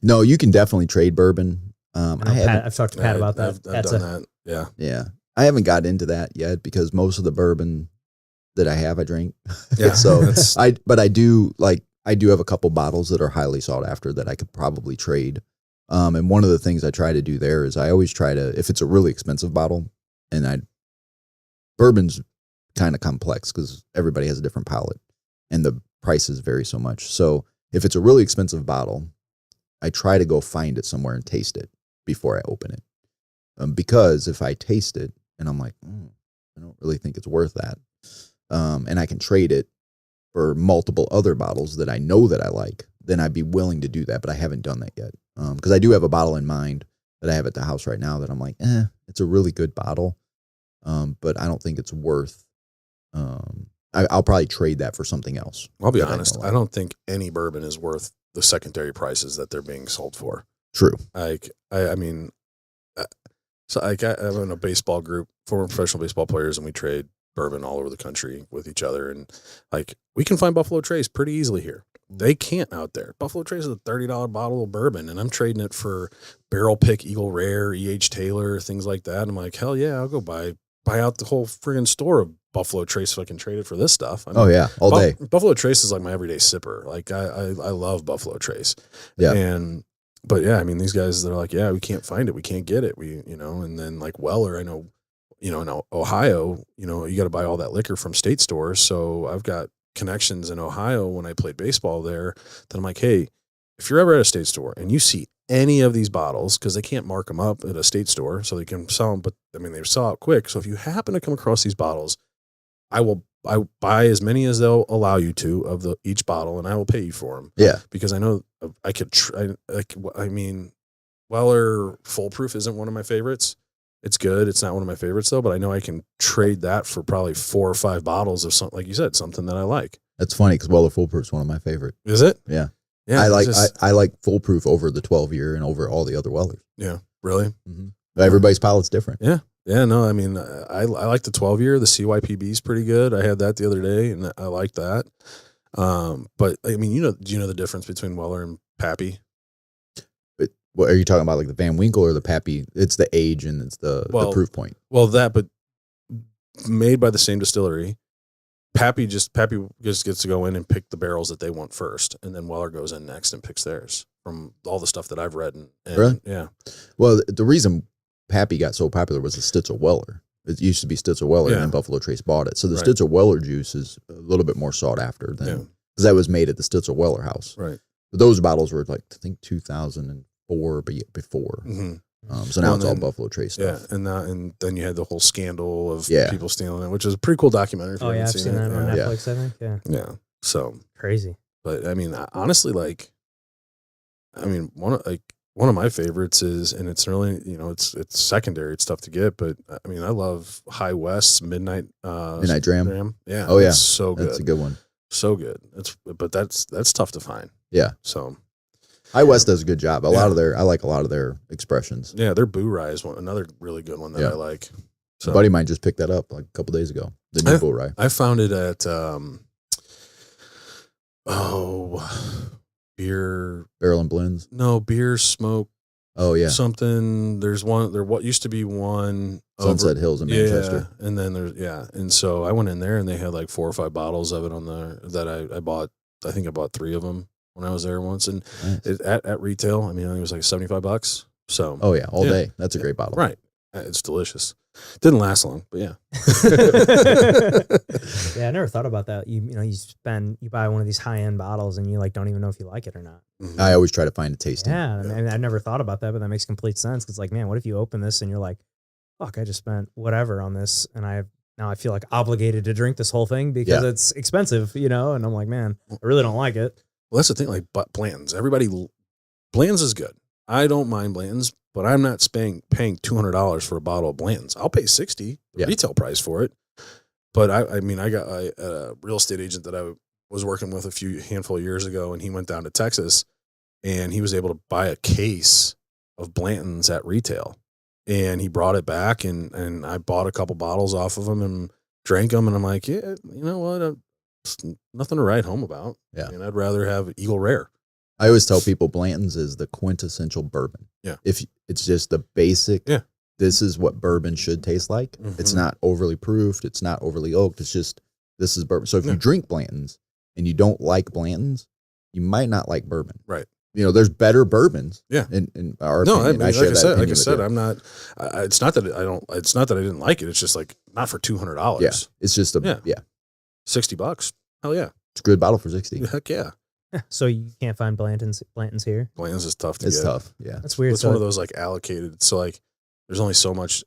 No, you can definitely trade bourbon. I've talked to Pat about that. I've done that. Yeah. Yeah. I haven't got into that yet because most of the bourbon that I have, I drink. Yeah. So I do have a couple bottles that are highly sought after that I could probably trade. And one of the things I try to do there is I always try to, if it's a really expensive bottle, and bourbon's kind of complex because everybody has a different palate and the prices vary so much. So if it's a really expensive bottle, I try to go find it somewhere and taste it before I open it. Because if I taste it and I'm like, I don't really think it's worth that. And I can trade it for multiple other bottles that I know that I like, then I'd be willing to do that. But I haven't done that yet. Because I do have a bottle in mind that I have at the house right now that I'm like, it's a really good bottle. But I don't think it's worth, I'll probably trade that for something else. I'll be honest. I don't think any bourbon is worth the secondary prices that they're being sold for. True. Like, I mean, so I'm in a baseball group, former professional baseball players, and we trade bourbon all over the country with each other. And like, we can find Buffalo Trace pretty easily here. They can't out there. Buffalo Trace is a $30 bottle of bourbon, and I'm trading it for Barrel Pick, Eagle Rare, E.H. Taylor, things like that. I'm like, hell yeah, I'll go buy out the whole friggin' store of Buffalo Trace if I can trade it for this stuff. I mean, all day. Buffalo Trace is like my everyday sipper. Like I love Buffalo Trace. Yeah. But yeah, I mean, these guys, they're like, yeah, we can't find it. We can't get it. And then like Weller, I know, in Ohio, you got to buy all that liquor from state stores. So I've got connections in Ohio when I played baseball there that I'm like, hey, if you're ever at a state store and you see any of these bottles, because they can't mark them up at a state store so they can sell them, but I mean, they sell out quick. So if you happen to come across these bottles, I buy as many as they'll allow you to of each bottle, and I will pay you for them. Yeah. Because I know I could I mean, Weller Foolproof isn't one of my favorites. It's good. It's not one of my favorites though, but I know I can trade that for probably 4 or 5 bottles of something, like you said, something that I like. That's funny because Weller Foolproof is one of my favorite. Is it? Yeah. Yeah. I like Foolproof over the 12-year and over all the other Wellers. Yeah. Really? Mm-hmm. Everybody's palate's different. Yeah. Yeah. No, I mean, I like the 12-year. The CYPB is pretty good. I had that the other day, and I like that. But I mean, do you know the difference between Weller and Pappy? But what are you talking about, like the Van Winkle or the Pappy? It's the age and it's the proof point. Well, but made by the same distillery. Pappy just gets to go in and pick the barrels that they want first, and then Weller goes in next and picks theirs from all the stuff that I've read. And really? Yeah. Well, the reason Pappy got so popular was the Stitzel Weller. It used to be Stitzel Weller, and then Buffalo Trace bought it. So the Stitzel Weller juice is a little bit more sought after than because that was made at the Stitzel Weller house. Right. But those bottles were like, I think 2004 before. Mm-hmm. So now it's all Buffalo Trace stuff. Yeah, and then you had the whole scandal of people stealing it, which is a pretty cool documentary. Oh yeah, I've seen that on Netflix. I think. Yeah. Yeah. So crazy. But I mean, honestly, one of my favorites is, and it's really, it's secondary. It's tough to get, but I mean, I love High West's Midnight Dram. Yeah. Oh yeah. It's so good. That's a good one. So good. But that's tough to find. Yeah. So. High West does a good job. I like a lot of their expressions. Yeah, their Boo Rye is another really good one that I like. So a buddy of mine just picked that up like a couple days ago. The new Boo Rye. I found it at beer Barrel and Blends. No, beer smoke. Oh yeah, something. There's one. There what used to be one. Sunset Hills in Manchester. And then and so I went in there and they had like 4 or 5 bottles of it on there that I bought. I think I bought 3 of them when I was there once, and nice. at retail, I mean, I think it was like $75. So all day. That's a great bottle, right? It's delicious. Didn't last long, but yeah. Yeah, I never thought about that. You buy one of these high end bottles and you like don't even know if you like it or not. Mm-hmm. I always try to find a tasting. Yeah, I mean, I never thought about that, but that makes complete sense. Cause like, man, what if you open this and you're like, fuck, I just spent whatever on this, and now I feel like obligated to drink this whole thing because it's expensive, and I'm like, man, I really don't like it. Well, that's the thing. Like, but Blanton's, Blanton's is good. I don't mind Blanton's, but I'm not paying $200 for a bottle of Blanton's. I'll pay $60 retail price for it. But I got a real estate agent that I was working with a handful of years ago, and he went down to Texas, and he was able to buy a case of Blanton's at retail, and he brought it back, and I bought a couple bottles off of him and drank them, and I'm like, yeah, you know what? Nothing to write home about. Yeah, I mean, I'd rather have Eagle Rare. I always tell people Blanton's is the quintessential bourbon. Yeah. If it's just the basic, this is what bourbon should taste like. Mm-hmm. It's not overly proofed. It's not overly oaked. It's just, this is bourbon. So if you drink Blanton's and you don't like Blanton's, you might not like bourbon. Right. There's better bourbons. Yeah. In our no, opinion. I mean, like I said, you. I'm not, it's not that it's not that I didn't like it. It's just like, not for $200. Yeah. It's just $60. Hell yeah. It's a good bottle for 60. Heck yeah. So you can't find Blanton's here? Blanton's is tough to get. It's tough. Yeah. That's weird. It's one of those like allocated. So like there's only so much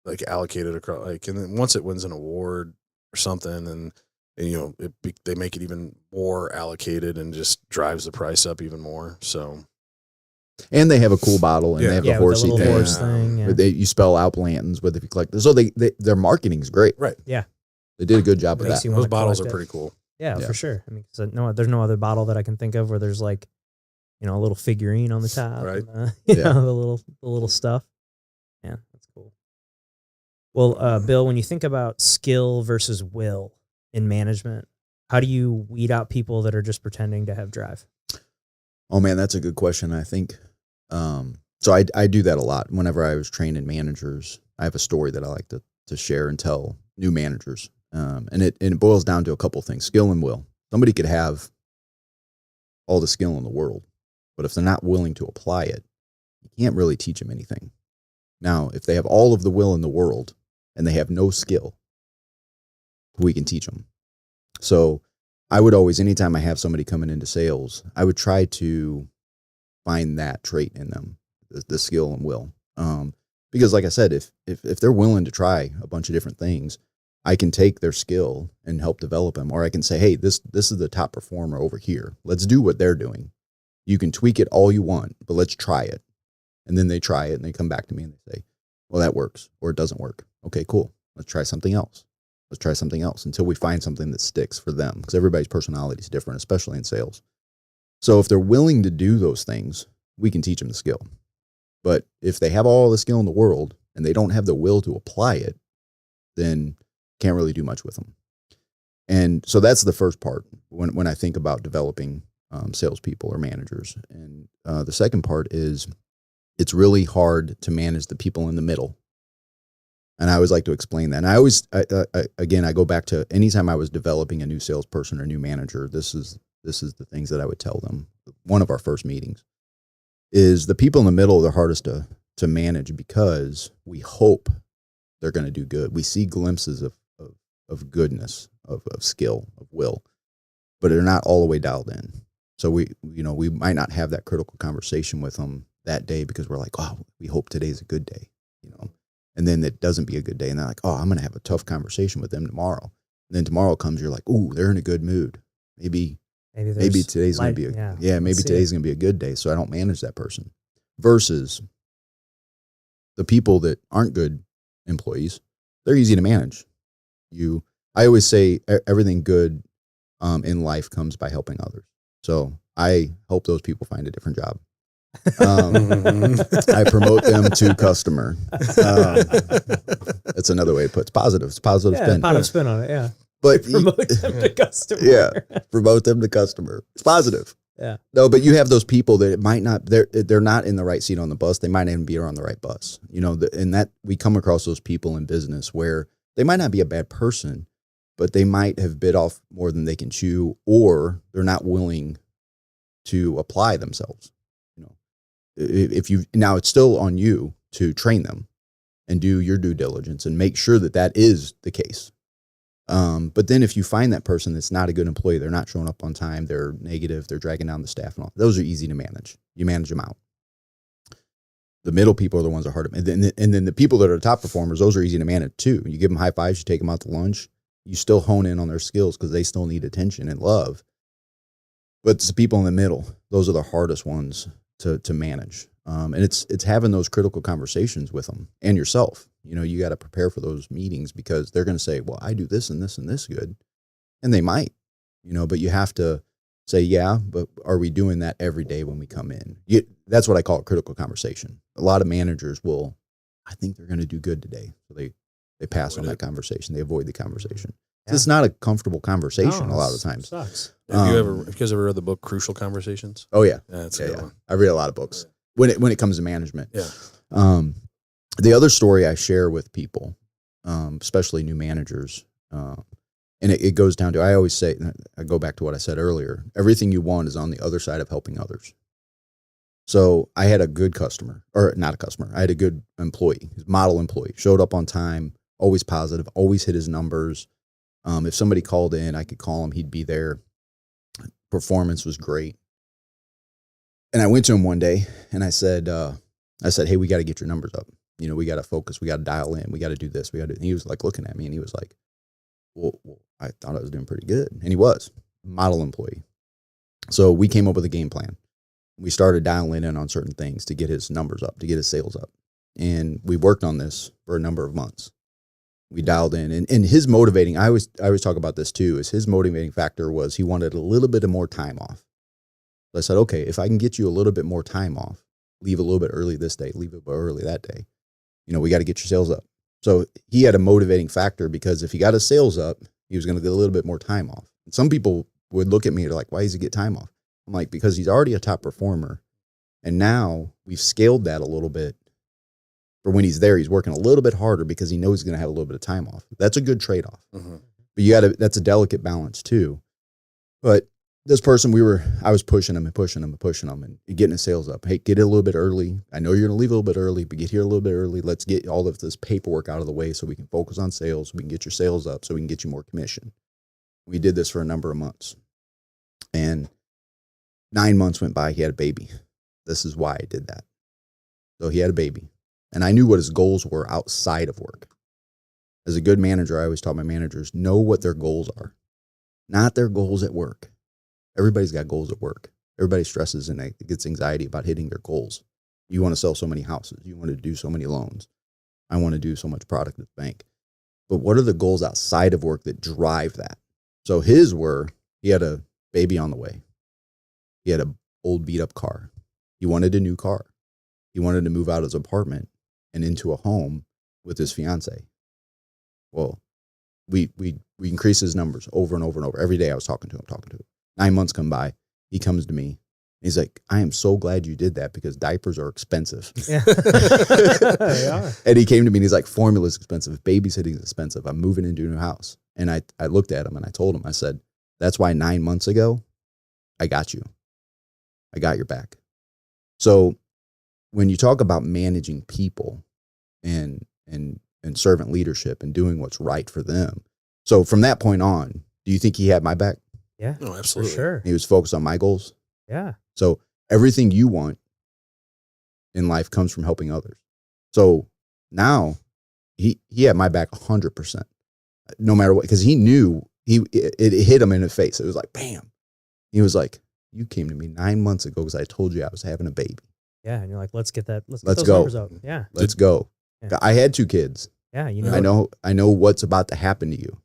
like allocated across, like, and then once it wins an award or something, and they make it even more allocated and just drives the price up even more. So. And they have a cool bottle, and they have the horsey with the thing. Horse thing You spell out Blanton's with if you collect. So their marketing is great. Right. Yeah. They did a good job with that. Those bottles are pretty cool. Yeah, for sure. I mean, there's no other bottle that I can think of where there's like, a little figurine on the top, right? And, the little stuff. Yeah, that's cool. Well, Bill, when you think about skill versus will in management, how do you weed out people that are just pretending to have drive? Oh man, that's a good question. I think, so I do that a lot. Whenever I was training managers, I have a story that I like to share and tell new managers. And it boils down to a couple things: skill and will. Somebody could have all the skill in the world, but if they're not willing to apply it, you can't really teach them anything. Now, if they have all of the will in the world and they have no skill, we can teach them. So I would always, anytime I have somebody coming into sales, I would try to find that trait in them, the skill and will. Because like I said, if they're willing to try a bunch of different things, I can take their skill and help develop them. Or I can say, hey, this is the top performer over here. Let's do what they're doing. You can tweak it all you want, but let's try it. And then they try it and they come back to me and they say, well, that works, or it doesn't work. Okay, cool. Let's try something else. Let's try something else until we find something that sticks for them, because everybody's personality is different, especially in sales. So if they're willing to do those things, we can teach them the skill. But if they have all the skill in the world and they don't have the will to apply it, then can't really do much with them. And so that's the first part when I think about developing salespeople or managers. And the second part is it's really hard to manage the people in the middle. And I always like to explain that. And I always, again, I go back to anytime I was developing a new salesperson or new manager, this is the things that I would tell them. One of our first meetings is the people in the middle are the hardest to manage, because we hope they're going to do good. We see glimpses of goodness, of skill, of will, but they're not all the way dialed in. So we might not have that critical conversation with them that day because we're like, oh, we hope today's a good day, and then it doesn't be a good day. And they're like, oh, I'm going to have a tough conversation with them tomorrow. And then tomorrow comes, you're like, ooh, they're in a good mood. Maybe today's going to be today's going to be a good day. So I don't manage that person. Versus the people that aren't good employees, they're easy to manage. I always say everything good in life comes by helping others. So I hope those people find a different job. I promote them to customer. That's another way to put it. It's positive Yeah, spin. positive spin on it. Yeah. But Promote them to customer. yeah, promote them to customer. It's positive. Yeah. No, but you have those people that it might not, they're not in the right seat on the bus. They might not even be on the right bus. You know, and that we come across those people in business where they might not be a bad person, but they might have bit off more than they can chew, or they're not willing to apply themselves. You know, if you now it's still on you to train them and do your due diligence and make sure that that is the case. But then if you find that person that's not a good employee, they're not showing up on time, they're negative, they're dragging down the staff and all, those are easy to manage. You manage them out. The middle people are the ones that are hard to manage. And then the people that are top performers, those are easy to manage too. You give them high fives, you take them out to lunch, you still hone in on their skills because they still need attention and love. But it's the people in the middle, those are the hardest ones to manage. And it's having those critical conversations with them and yourself. You know, you got to prepare for those meetings because they're going to say, well, I do this and this and this good. And they might, you know, but you have to say, yeah, but are we doing that every day when we come in? That's what I call a critical conversation. A lot of managers I think they're going to do good today. So they pass on that conversation. They avoid the conversation. Yeah. It's not a comfortable conversation a lot of times. Sucks. Have you guys ever read the book Crucial Conversations? Oh yeah. That's a good one. I read a lot of books when it comes to management. Yeah. The other story I share with people, especially new managers, and it goes down to, I always say, I go back to what I said earlier, everything you want is on the other side of helping others. So I had a good customer, or not a customer, I had a good employee, model employee, showed up on time, always positive, always hit his numbers. If somebody called in, I could call him, he'd be there. Performance was great. And I went to him one day and I said, hey, we got to get your numbers up. You know, we got to focus. We got to dial in. We got to do this. And he was like looking at me and he was like, well, I thought I was doing pretty good. And he was model employee. So we came up with a game plan. We started dialing in on certain things to get his numbers up, to get his sales up. And we worked on this for a number of months. We dialed in and his motivating, I always talk about this too, is his motivating factor was he wanted a little bit of more time off. So I said, okay, if I can get you a little bit more time off, leave a little bit early this day, leave a bit early that day. You know, we got to get your sales up. So he had a motivating factor because if he got his sales up, he was going to get a little bit more time off. And some people would look at me and they're like, why does he get time off? I'm like, because he's already a top performer. And now we've scaled that a little bit. For when he's there, he's working a little bit harder because he knows he's going to have a little bit of time off. That's a good trade-off. Mm-hmm. But that's a delicate balance too. But this person, I was pushing him and getting his sales up. Hey, get it a little bit early. I know you're going to leave a little bit early, but get here a little bit early. Let's get all of this paperwork out of the way so we can focus on sales. We can get your sales up so we can get you more commission. We did this for a number of months. And 9 months went by. He had a baby. This is why I did that. So he had a baby. And I knew what his goals were outside of work. As a good manager, I always taught my managers, know what their goals are, not their goals at work. Everybody's got goals at work. Everybody stresses and gets anxiety about hitting their goals. You want to sell so many houses. You want to do so many loans. I want to do so much product at the bank. But what are the goals outside of work that drive that? So his were, he had a baby on the way. He had an old beat up car. He wanted a new car. He wanted to move out of his apartment and into a home with his fiance. Well, we increased his numbers over and over and over. Every day I was talking to him. 9 months come by. He comes to me. He's like, I am so glad you did that because diapers are expensive. Yeah. They are. And he came to me and he's like, formula's expensive. Babysitting is expensive. I'm moving into a new house. And I looked at him and I told him, I said, that's why 9 months ago, I got you. I got your back. So when you talk about managing people and servant leadership and doing what's right for them. So from that point on, do you think he had my back? Yeah. No, absolutely. For sure. He was focused on my goals. Yeah. So everything you want in life comes from helping others. So now he had my back 100%, no matter what, because he knew it hit him in the face. It was like, bam. He was like, you came to me 9 months ago because I told you I was having a baby. Yeah. And you're like, let's get those go. numbers up. Yeah. Let's go. Yeah. I had 2 kids. Yeah. You know, I know what's about to happen to you.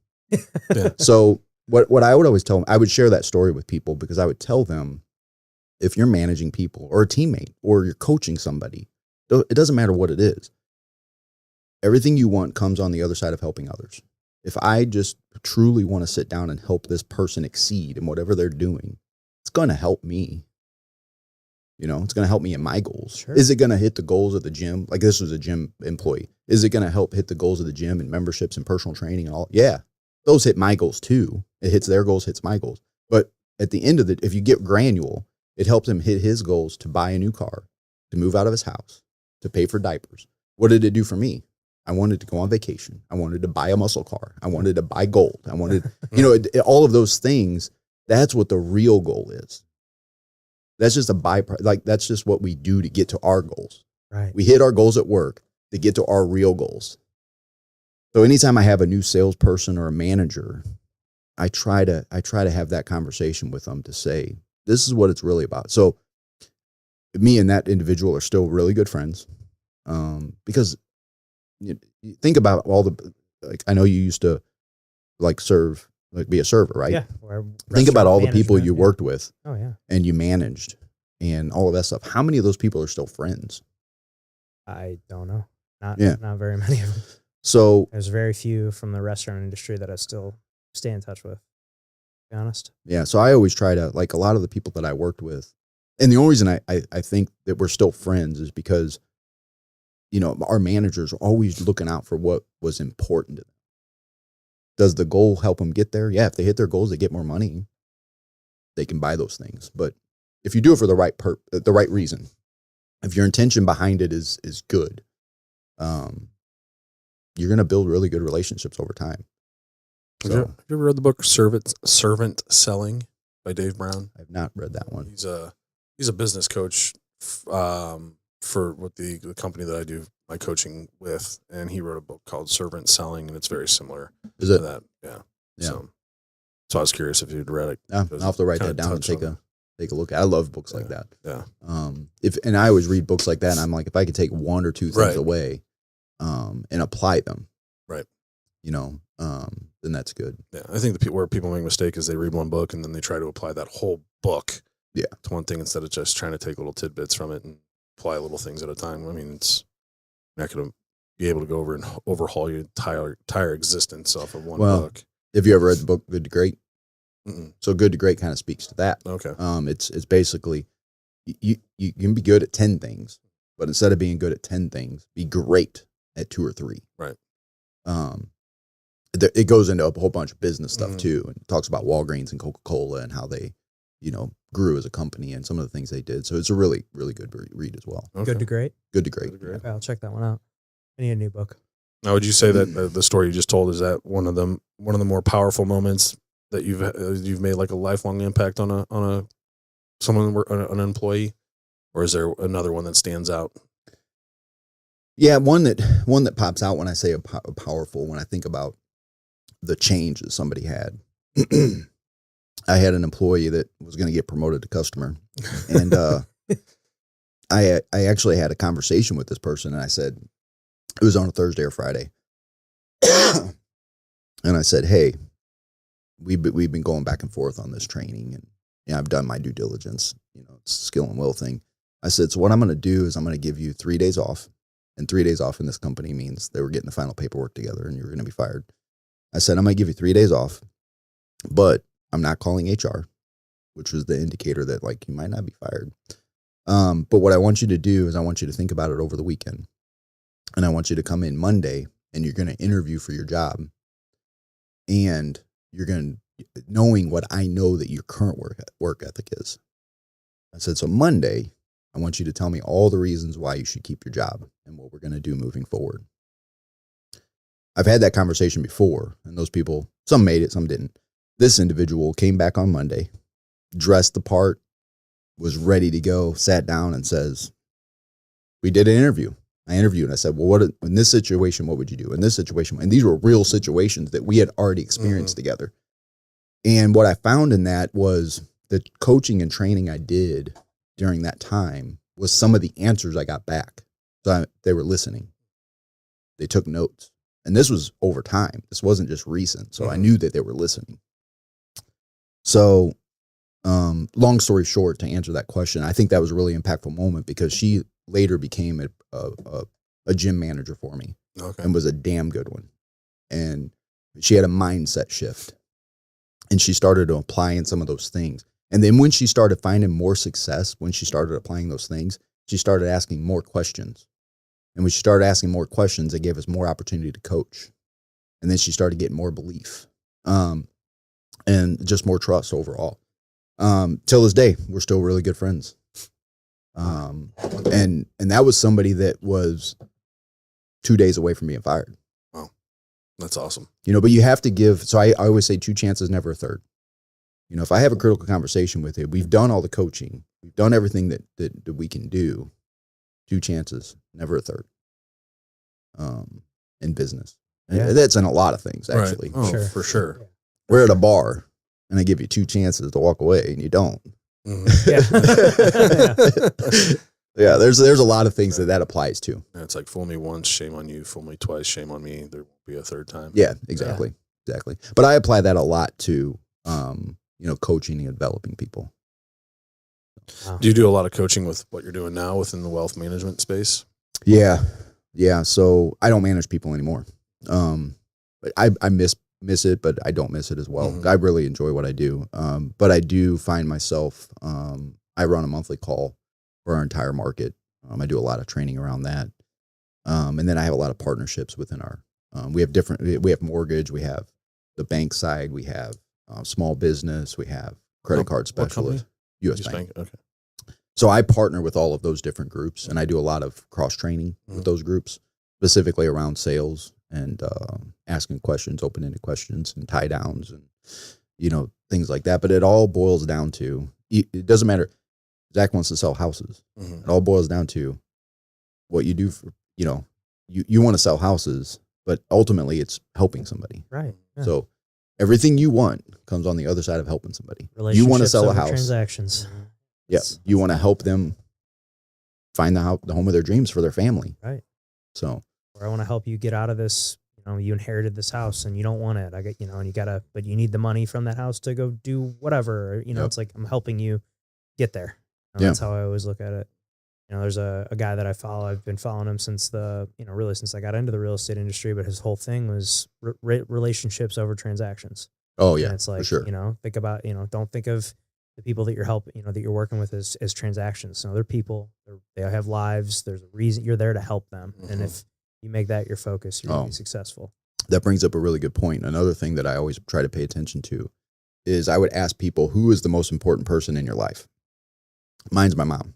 Yeah. So what I would always tell them, I would share that story with people because I would tell them, if you're managing people or a teammate or you're coaching somebody, it doesn't matter what it is. Everything you want comes on the other side of helping others. If I just truly want to sit down and help this person exceed in whatever they're doing, it's going to help me. You know, it's going to help me in my goals. Sure. Is it going to hit the goals of the gym? Like this was a gym employee. Is it going to help hit the goals of the gym and memberships and personal training and all? Yeah, those hit my goals too. It hits their goals, hits my goals. But at the end of it, if you get granule, it helps him hit his goals to buy a new car, to move out of his house, to pay for diapers. What did it do for me? I wanted to go on vacation. I wanted to buy a muscle car. I wanted to buy gold. I wanted, you know, all of those things. That's what the real goal is. That's just a byproduct. Like that's just what we do to get to our goals. Right. We hit our goals at work to get to our real goals. So anytime I have a new salesperson or a manager, I try to have that conversation with them to say, this is what it's really about. So me and that individual are still really good friends. Because you think about all the, like, I know you used to like serve, like be a server, right? Yeah. Think about all the people you worked with. Oh yeah. And you managed and all of that stuff. How many of those people are still friends? I don't know. Not very many of them. So There's very few from the restaurant industry that I still stay in touch with, to be honest. yeah, so I always try to, like, a lot of the people that I worked with, and the only reason I think that we're still friends is because, you know, our managers are always looking out for what was important to them. Does the goal help them get there? Yeah, if they hit their goals, they get more money. They can buy those things. But if you do it for the right reason, if your intention behind it is good, you're going to build really good relationships over time. Have you ever read the book Servant Selling by Dave Brown? I've not read that one. He's a business coach for what the company that I do my coaching with, and he wrote a book called Servant Selling, and it's very similar to that. Yeah. So I was curious if you'd read it. Yeah, I'll have to write that down and take a look. I love books like that. Yeah. And I always read books like that, and I'm like, if I could take one or two things away, and apply them, right, you know, then that's good. Yeah, I think where people make a mistake is they read one book and then they try to apply that whole book to one thing instead of just trying to take little tidbits from it and apply little things at a time. I mean, it's not going to be able to go over and overhaul your entire existence off of one book. Have you ever read the book Good to Great? Mm-mm. So Good to Great kind of speaks to that. Okay. It's basically you can be good at 10 things, but instead of being good at 10 things, be great at 2 or 3. Right. It goes into a whole bunch of business stuff too, and it talks about Walgreens and Coca-Cola and how they, you know, grew as a company and some of the things they did. So it's a really, really good read as well. Okay. Good to Great. Good to Great. Okay, I'll check that one out. I need a new book. Now, would you say that the story you just told is that one of the more powerful moments that you've made like a lifelong impact on an employee, or is there another one that stands out? Yeah, one that pops out when I say a powerful, when I think about the change that somebody had. I had an employee that was going to get promoted to customer, and I actually had a conversation with this person, and I said, it was on a Thursday or Friday, and I said, hey, we've been going back and forth on this training, and I've done my due diligence, you know, it's a skill and will thing. I said, so what I'm going to do is I'm going to give you 3 days off, and 3 days off in this company means they were getting the final paperwork together and you're going to be fired. I said, I'm going to give you 3 days off, but I'm not calling HR, which was the indicator that, like, you might not be fired. But what I want you to do is I want you to think about it over the weekend. And I want you to come in Monday and you're going to interview for your job. And you're going to, knowing what I know that your current work ethic is. I said, so Monday, I want you to tell me all the reasons why you should keep your job and what we're going to do moving forward. I've had that conversation before, and those people, some made it, some didn't. This individual came back on Monday, dressed the part, was ready to go, sat down and says, we did an interview. I interviewed and I said, well, in this situation, what would you do? In this situation, and these were real situations that we had already experienced together. And what I found in that was the coaching and training I did during that time was some of the answers I got back. So they were listening. They took notes. And this was over time. This wasn't just recent. So I knew that they were listening. So long story short, to answer that question, I think that was a really impactful moment because she later became a gym manager for me and was a damn good one. And she had a mindset shift and she started applying some of those things. And then when she started finding more success, when she started applying those things, she started asking more questions. And when she started asking more questions, it gave us more opportunity to coach. And then she started getting more belief and just more trust overall. Till this day, we're still really good friends. And that was somebody that was 2 days away from being fired. Wow. That's awesome. But you have to give. So I always say 2 chances, never a third. If I have a critical conversation with you, we've done all the coaching. We've done everything that we can do. 2 chances, never a third. In business. And that's in a lot of things, actually. Right. Oh, for sure. We're at a bar and I give you 2 chances to walk away and you don't. Yeah, there's a lot of things that applies to. Yeah, it's like fool me once, shame on you. Fool me twice, shame on me. There won't be a third time. Yeah, exactly. But I apply that a lot to, coaching and developing people. Wow. Do you do a lot of coaching with what you're doing now within the wealth management space? Yeah. So I don't manage people anymore. But I miss it, but I don't miss it as well. I really enjoy what I do. But I do find myself, I run a monthly call for our entire market. I do a lot of training around that. And then I have a lot of partnerships within our, we have mortgage, we have the bank side, we have small business, we have credit card specialists, US Bank. Okay. So I partner with all of those different groups and I do a lot of cross training with those groups, specifically around sales and asking questions, open-ended questions and tie downs and, things like that. But it all boils down to, it doesn't matter. Zach wants to sell houses. It all boils down to what you do for, you want to sell houses, but ultimately it's helping somebody. Right. Yeah. So everything you want comes on the other side of helping somebody. You want to sell a house. Transactions. Yeah. You want to help them find the home of their dreams for their family. Right. So, or I want to help you get out of this, you inherited this house and you don't want it. And but you need the money from that house to go do whatever, it's like, I'm helping you get there. That's how I always look at it. There's a guy that I follow. I've been following him since really since I got into the real estate industry, but his whole thing was relationships over transactions. Oh yeah. And it's like, for sure. Think about, don't think of the people that you're helping, that you're working with as transactions. So they're people, they have lives. There's a reason you're there to help them. And if you make that your focus, you're going to be successful. That brings up a really good point. Another thing that I always try to pay attention to is I would ask people, who is the most important person in your life? Mine's my mom,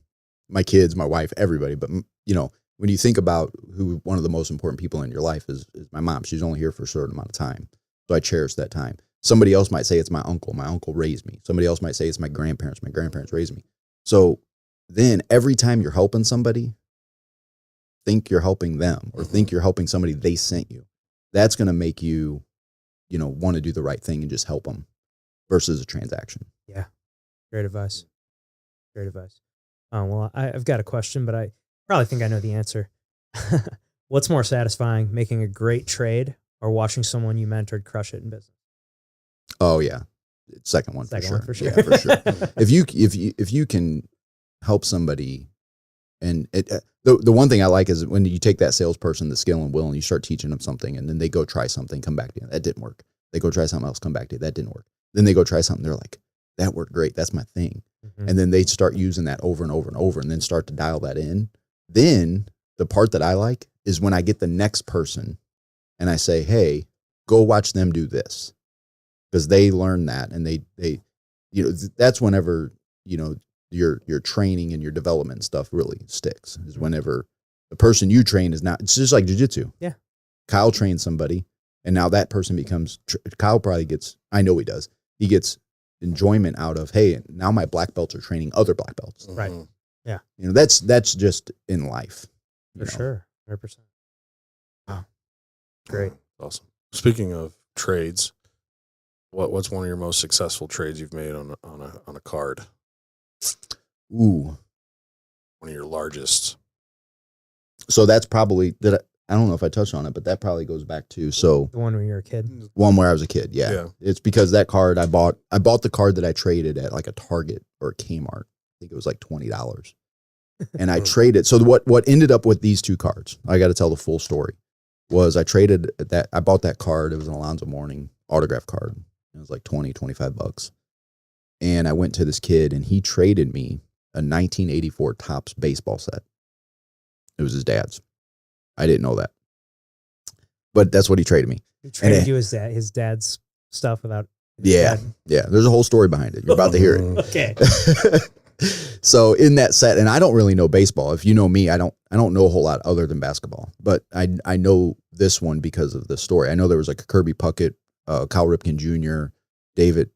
my kids, my wife, everybody. But, when you think about who one of the most important people in your life is my mom. She's only here for a certain amount of time. So I cherish that time. Somebody else might say it's my uncle. My uncle raised me. Somebody else might say it's my grandparents. My grandparents raised me. So then every time you're helping somebody, think you're helping them or think you're helping somebody they sent you. That's going to make you, want to do the right thing and just help them versus a transaction. Yeah. Great advice. Well, I've got a question, but I probably think I know the answer. What's more satisfying, making a great trade or watching someone you mentored crush it in business? Oh yeah. Second one for sure. Yeah, for sure. If you can help somebody, and the one thing I like is when you take that salesperson, the skill and will, and you start teaching them something, and then they go try something, come back to you. That didn't work. They go try something else, come back to you. That didn't work. Then they go try something. They're like, that worked great. That's my thing. And then they start using that over and over and over, and then start to dial that in. Then the part that I like is when I get the next person and I say, hey, go watch them do this. Because they learn that, and they that's whenever, your training and your development stuff really sticks, is whenever the person you train is not, it's just like jiu-jitsu. Yeah. Kyle trains somebody, and now that person becomes, Kyle probably gets, I know he does, he gets enjoyment out of, hey, now my black belts are training other black belts. Right. Yeah. That's just in life. For sure. 100%. Wow. Great. Awesome. Speaking of trades, what's one of your most successful trades you've made on a card? Ooh. One of your largest. So that's probably that. I don't know if I touched on it, but that probably goes back to The one when you were a kid. one where I was a kid. Yeah. Yeah. It's because that card I bought the card that I traded at like a Target or a Kmart. I think it was like $20. And I traded. So what ended up with these two cards, I got to tell the full story, was I bought that card. It was an Alonzo Mourning autograph card. It was like $25. And I went to this kid and he traded me a 1984 Topps baseball set. It was his dad's. I didn't know that. But that's what he traded me. He traded you his dad's stuff without. Yeah. Yeah. There's a whole story behind it. You're about to hear it. Okay. So in that set, and I don't really know baseball. If you know me, I don't know a whole lot other than basketball. But I know this one because of the story. I know there was like a Kirby Puckett, Cal Ripken Jr., David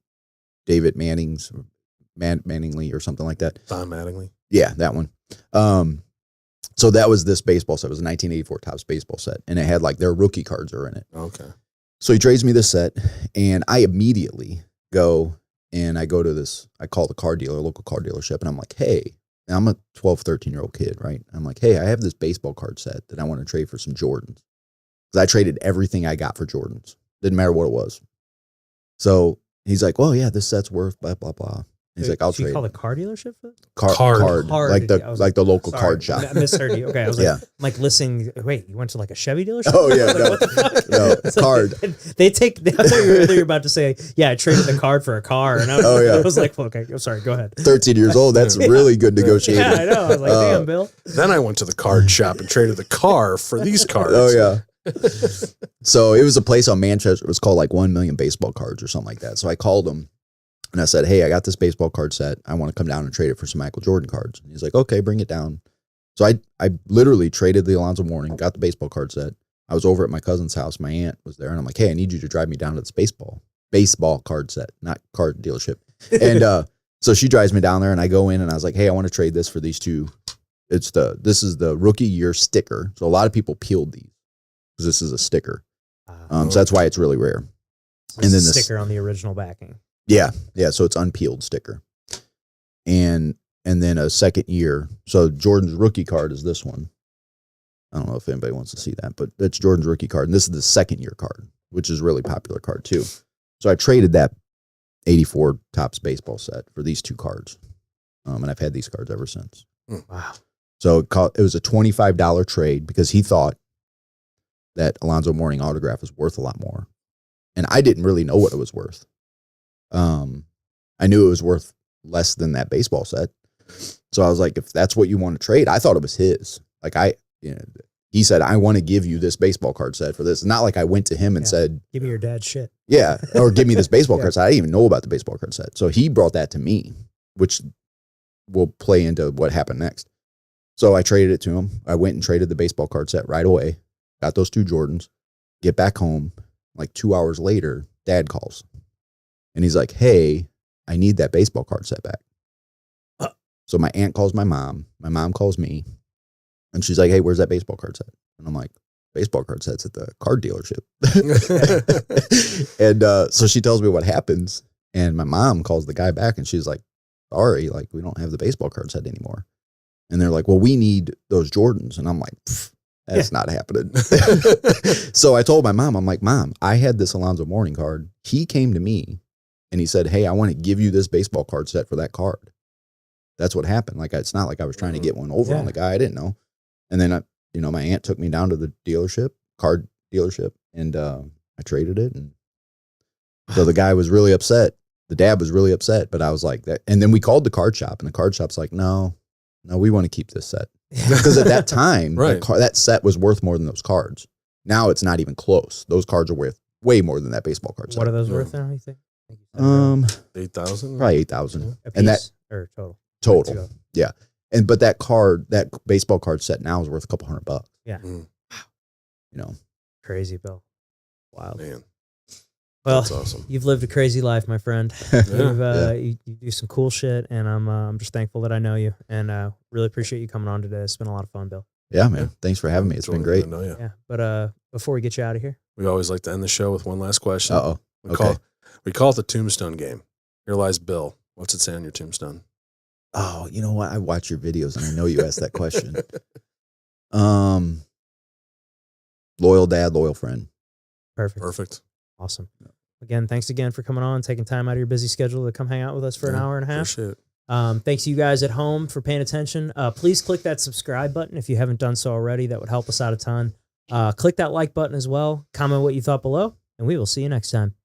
Manningly or something like that. Don Mattingly. Yeah, that one. So that was this baseball set. It was a 1984 Topps baseball set, and it had like their rookie cards are in it. Okay. So he trades me this set, and I immediately go and I go to this. I call the car dealer, local car dealership, and I'm like, hey, and I'm a 12, 13-year-old kid, right? I'm like, hey, I have this baseball card set that I want to trade for some Jordans. Because I traded everything I got for Jordans. Didn't matter what it was. So he's like, well, yeah, this set's worth blah, blah, blah. He's like, I'll trade. You call the car dealership for that? Card. Like the I was local sorry, card shop. I misheard you. Okay, I was Yeah. like, I'm like listening. Wait, you went to like a Chevy dealership? Oh yeah, Like, no, what the fuck? no, It's like, card. they take. I thought you were about to say, yeah, I traded the card for a car, and I was, Oh, yeah. I was like, well, okay, I'm sorry. Go ahead. 13 years old. That's really good negotiating. Yeah, I know. I was like, damn, Bill. Then I went to the card shop and traded the car for these cards. Oh yeah. So it was a place on Manchester. It was called like 1 million baseball cards or something like that. So I called him and I said, hey, I got this baseball card set. I want to come down and trade it for some Michael Jordan cards. And he's like, okay, bring it down. So I literally traded the Alonzo Mourning, got the baseball card set. I was over at my cousin's house. My aunt was there and I'm like, hey, I need you to drive me down to this baseball card set, not card dealership. And so she drives me down there and I go in and I was like, hey, I want to trade this for these two. This is the rookie year sticker. So a lot of people peeled these because this is a sticker. So that's why it's really rare. And then the sticker on the original backing. Yeah. Yeah. So it's unpeeled sticker. And then a second year. So Jordan's rookie card is this one. I don't know if anybody wants to see that, but that's Jordan's rookie card. And this is the second year card, which is a really popular card too. So I traded that 84 Topps baseball set for these two cards. And I've had these cards ever since. Wow. So it was a $25 trade because he thought that Alonzo Mourning autograph was worth a lot more. And I didn't really know what it was worth. I knew it was worth less than that baseball set. So I was like, if that's what you want to trade, I thought it was his. Like he said, I want to give you this baseball card set for this. It's not like I went to him and said, give me your dad's shit. Yeah. Or give me this baseball Yeah. card set. I didn't even know about the baseball card set. So he brought that to me, which will play into what happened next. So I traded it to him. I went and traded the baseball card set right away. Got those two Jordans. Get back home. Like 2 hours later, Dad calls. And he's like, hey, I need that baseball card set back. So my aunt calls my mom. My mom calls me. And she's like, hey, where's that baseball card set? And I'm like, baseball card set's at the card dealership. And so she tells me what happens. And my mom calls the guy back and she's like, sorry, like we don't have the baseball card set anymore. And they're like, well, we need those Jordans. And I'm like, that's not happening. So I told my mom, I'm like, Mom, I had this Alonzo Mourning card. He came to me and he said, hey, I want to give you this baseball card set for that card. That's what happened. Like, it's not like I was trying to get one over on the guy. I didn't know. And then, my aunt took me down to the card dealership, and I traded it. And so the guy was really upset. The dad was really upset, but I was like that. And then we called the card shop, and the card shop's like, no, we want to keep this set. Because at that time, that set was worth more than those cards. Now it's not even close. Those cards are worth way more than that baseball card set. What are those worth now, you think? 8,000? Probably 8,000. A piece, and that or total? Total. Yeah. But that baseball card set now is worth a couple $100. Yeah. Crazy, Bill. Wild. Man. Well, That's awesome. You've lived a crazy life, my friend. You do some cool shit, and I'm just thankful that I know you, and really appreciate you coming on today. It's been a lot of fun, Bill. Yeah, man. Thanks for having me. It's been great. Yeah. But before we get you out of here, we always like to end the show with one last question. Uh-oh. We call it the tombstone game. Here lies Bill. What's it say on your tombstone? Oh, you know what? I watch your videos and I know you asked that question. loyal dad, loyal friend. Perfect. Awesome. Again, thanks again for coming on, taking time out of your busy schedule to come hang out with us for an hour and a half. Appreciate it. Thanks to you guys at home for paying attention. Please click that subscribe button if you haven't done so already. That would help us out a ton. Click that like button as well. Comment what you thought below, and we will see you next time.